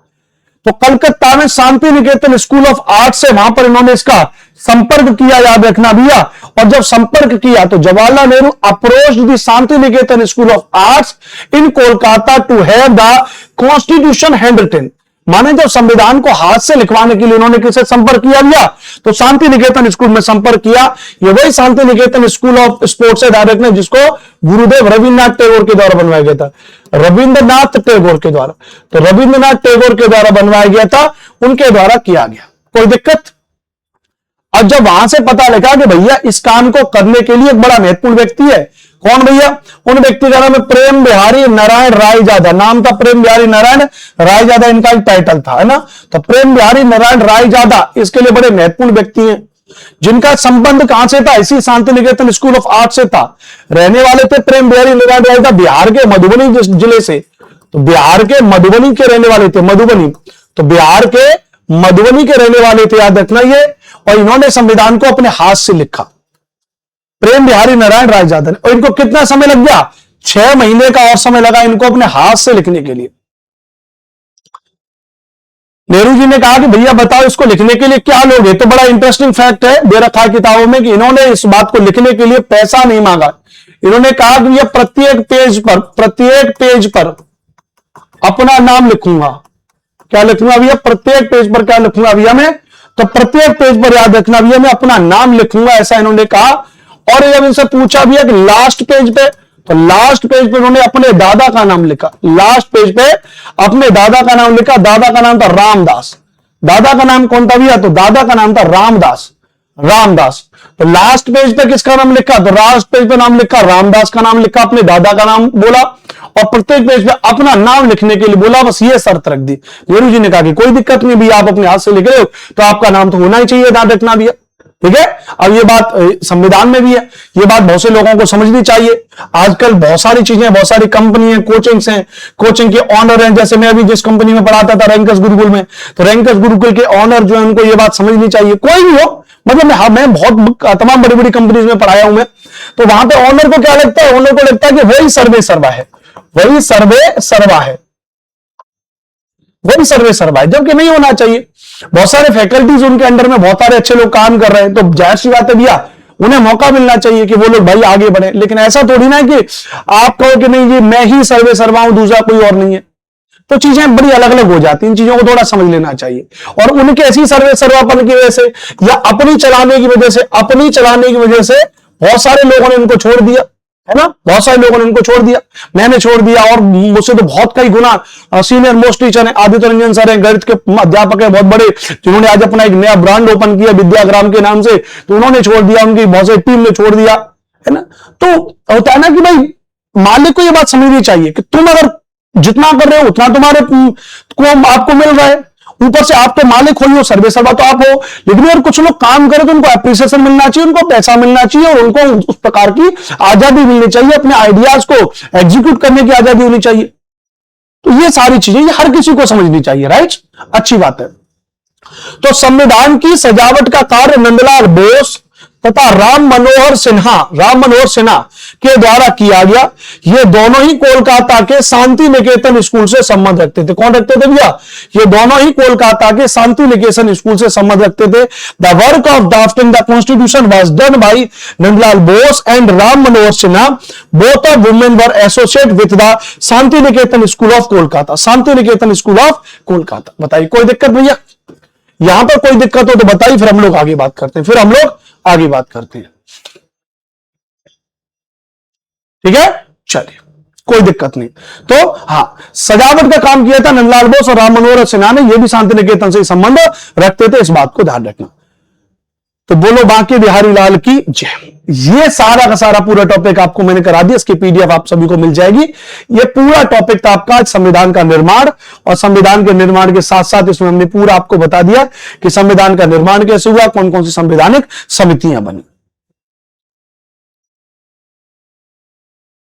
तो कलकत्ता में शांति निकेतन स्कूल ऑफ आर्ट से वहां पर इन्होंने इसका संपर्क किया, याद रखना भैया। और जब संपर्क किया तो Jawaharlal Nehru approached the Shanti Niketan school of arts in Kolkata to have the constitution hand written. माने जब संविधान को हाथ से लिखवाने के लिए उन्होंने किसे संपर्क किया भैया, तो शांति निकेतन स्कूल में संपर्क किया। ये वही Shanti Niketan school of sports and direct ने जिसको गुरुदेव रविन्द्रनाथ टैगोर के द्वारा बनवाया गया था, रविन्द्रनाथ टैगोर के द्वारा, तो रविन्द्रनाथ टैगोर के द्वारा बनवाया गया था, उनके द्वारा किया गया। कोई दिक्कत? अब जब वहां से पता लगा कि भैया इस काम को करने के लिए एक बड़ा महत्वपूर्ण व्यक्ति है, कौन भैया? उन व्यक्ति का नाम है प्रेम बिहारी नारायण रायजादा, नाम था प्रेम बिहारी नारायण रायजादा, इनका एक टाइटल था, है ना। तो प्रेम बिहारी नारायण रायजादा इसके लिए बड़े महत्वपूर्ण व्यक्ति हैं, जिनका संबंध कहां से था? इसी शांति निकेतन स्कूल ऑफ आर्ट से था। रहने वाले थे प्रेम बिहारी नारायण रायजादा बिहार के मधुबनी जिले से, तो बिहार के मधुबनी के रहने वाले थे, मधुबनी, तो बिहार के मधुबनी के रहने वाले थे, याद रखना ये। और इन्होंने संविधान को अपने हाथ से लिखा, प्रेम बिहारी नारायण रायजादा ने। और इनको कितना समय लग गया? 6 महीने का और समय लगा इनको अपने हाथ से लिखने के लिए। नेहरू जी ने कहा कि भैया बताओ इसको लिखने के लिए क्या लोगे? तो बड़ा इंटरेस्टिंग फैक्ट है, दे रखा है किताबों में, कि इन्होंने इस बात को लिखने के लिए पैसा नहीं मांगा। इन्होंने कहा कि ये प्रत्येक पेज पर अपना नाम लिखूंगा। क्या लिखूंगा भैया? प्रत्येक पेज पर क्या लिखूंगा भैया मैं? तो प्रत्येक पेज पर, याद रखना भैया, मैं अपना नाम लिखूंगा, ऐसा इन्होंने कहा। और जब इनसे पूछा भैया कि लास्ट पेज पे, तो लास्ट पेज पे उन्होंने अपने दादा का नाम लिखा। लास्ट पेज पे अपने दादा का नाम लिखा। दादा का नाम था रामदास। दादा का नाम कौन था भैया? तो दादा का नाम था रामदास, रामदास। तो लास्ट पेज पे किसका नाम लिखा? तो लास्ट पेज पे नाम लिखा, रामदास का नाम लिखा, अपने दादा का नाम बोला, और प्रत्येक पेज पे अपना नाम लिखने के लिए बोला। बस ये शर्त रख दी। नेहरू जी ने कहा कि कोई दिक्कत नहीं भैया, आप अपने हाथ से लिख रहे हो तो आपका नाम तो होना ही चाहिए, ध्यान रखना भैया, ठीक है। अब ये बात संविधान में भी है, ये बात बहुत से लोगों को समझनी चाहिए। आजकल बहुत सारी चीजें, बहुत सारी कंपनी है, कोचिंग्स हैं, कोचिंग के ऑनर हैं। जैसे मैं अभी जिस कंपनी में पढ़ाता था, रैंकर्स गुरुकुल में, तो रैंकर्स गुरुकुल के ऑनर जो है उनको ये बात समझनी चाहिए। कोई भी हो, मतलब मैं बहुत तमाम बड़ी बड़ी कंपनीज में पढ़ाया हूं मैं, तो वहां पे ऑनर को क्या लगता है? ऑनर को लगता है कि वही सर्वे सर्वा है, वही सर्वे सर्वा है, वही सर्वे सर्वा है, जबकि नहीं होना चाहिए। बहुत सारे फैकल्टीज उनके अंडर में बहुत सारे अच्छे लोग काम कर रहे हैं, तो जाहिर सी बात है भैया उन्हें मौका मिलना चाहिए कि वो लोग भाई आगे बढ़े। लेकिन ऐसा थोड़ी ना कि आप कहो कि नहीं ये मैं ही सर्वे सर्वा हूं, दूसरा कोई और नहीं है, तो चीजें बड़ी अलग अलग हो जाती हैं। इन चीजों को थोड़ा समझ लेना चाहिए। और उनके ऐसी सर्वे सर्वापन की वजह से या अपनी चलाने की वजह से बहुत सारे लोगों ने इनको छोड़ दिया, है ना, बहुत सारे लोगों ने इनको छोड़ दिया, मैंने छोड़ दिया, और मुझसे तो बहुत कई गुना सीनियर मोस्ट टीचर है, आदित्य रंजन सर हैं, गणित के अध्यापक है बहुत बड़े, जिन्होंने आज अपना एक नया ब्रांड ओपन किया विद्याग्राम के नाम से, तो उन्होंने छोड़ दिया, उनकी बहुत सारी टीम ने छोड़ दिया, है ना। तो होता है ना कि भाई मालिक को यह बात समझनी चाहिए कि तुम अगर जितना कर रहे हो उतना तुम्हारे को आपको मिल रहा है, ऊपर से आप तो मालिक हो ही हो, सर्वे सर्वा तो आप हो। लेकिन अगर कुछ लोग काम करें तो उनको एप्रिसिएशन मिलना चाहिए, उनको पैसा मिलना चाहिए, और उनको उस प्रकार की आजादी मिलनी चाहिए, अपने आइडियाज को एग्जीक्यूट करने की आजादी होनी चाहिए। तो ये सारी चीजें ये हर किसी को समझनी चाहिए, राइट, अच्छी बात है। तो संविधान की सजावट का कार्य नंदलाल बोस तथा राम मनोहर सिन्हा के द्वारा किया गया। ये दोनों ही कोलकाता के शांति निकेतन स्कूल से संबंध रखते थे। कौन रखते थे भैया? ये दोनों ही कोलकाता के शांति निकेतन स्कूल से संबंध रखते थे। The work of drafting the constitution was done by Nandlal Bose and Ram Manohar Sinha, both of women were associate with the Shanti Niketan school of Kolkata. Shanti Niketan school of Kolkata. बताइए कोई दिक्कत भैया? यहां पर कोई दिक्कत हो तो बताइए, फिर हम लोग आगे बात करते हैं, ठीक है, चलिए कोई दिक्कत नहीं। तो हाँ, सजावट का काम किया था नंदलाल बोस और राम मनोहर सिन्हा ने, ये भी शांति निकेतन से संबंध रखते थे, इस बात को ध्यान रखना। तो बोलो बांके बिहारी लाल की जय। ये सारा का सारा पूरा टॉपिक आपको मैंने करा दिया, इसकी पीडीएफ आप सभी को मिल जाएगी। ये पूरा टॉपिक था आपका संविधान का निर्माण, और संविधान के निर्माण के साथ साथ इसमें हमने पूरा आपको बता दिया कि संविधान का निर्माण कैसे हुआ, कौन कौन सी संवैधानिक समितियां बनी।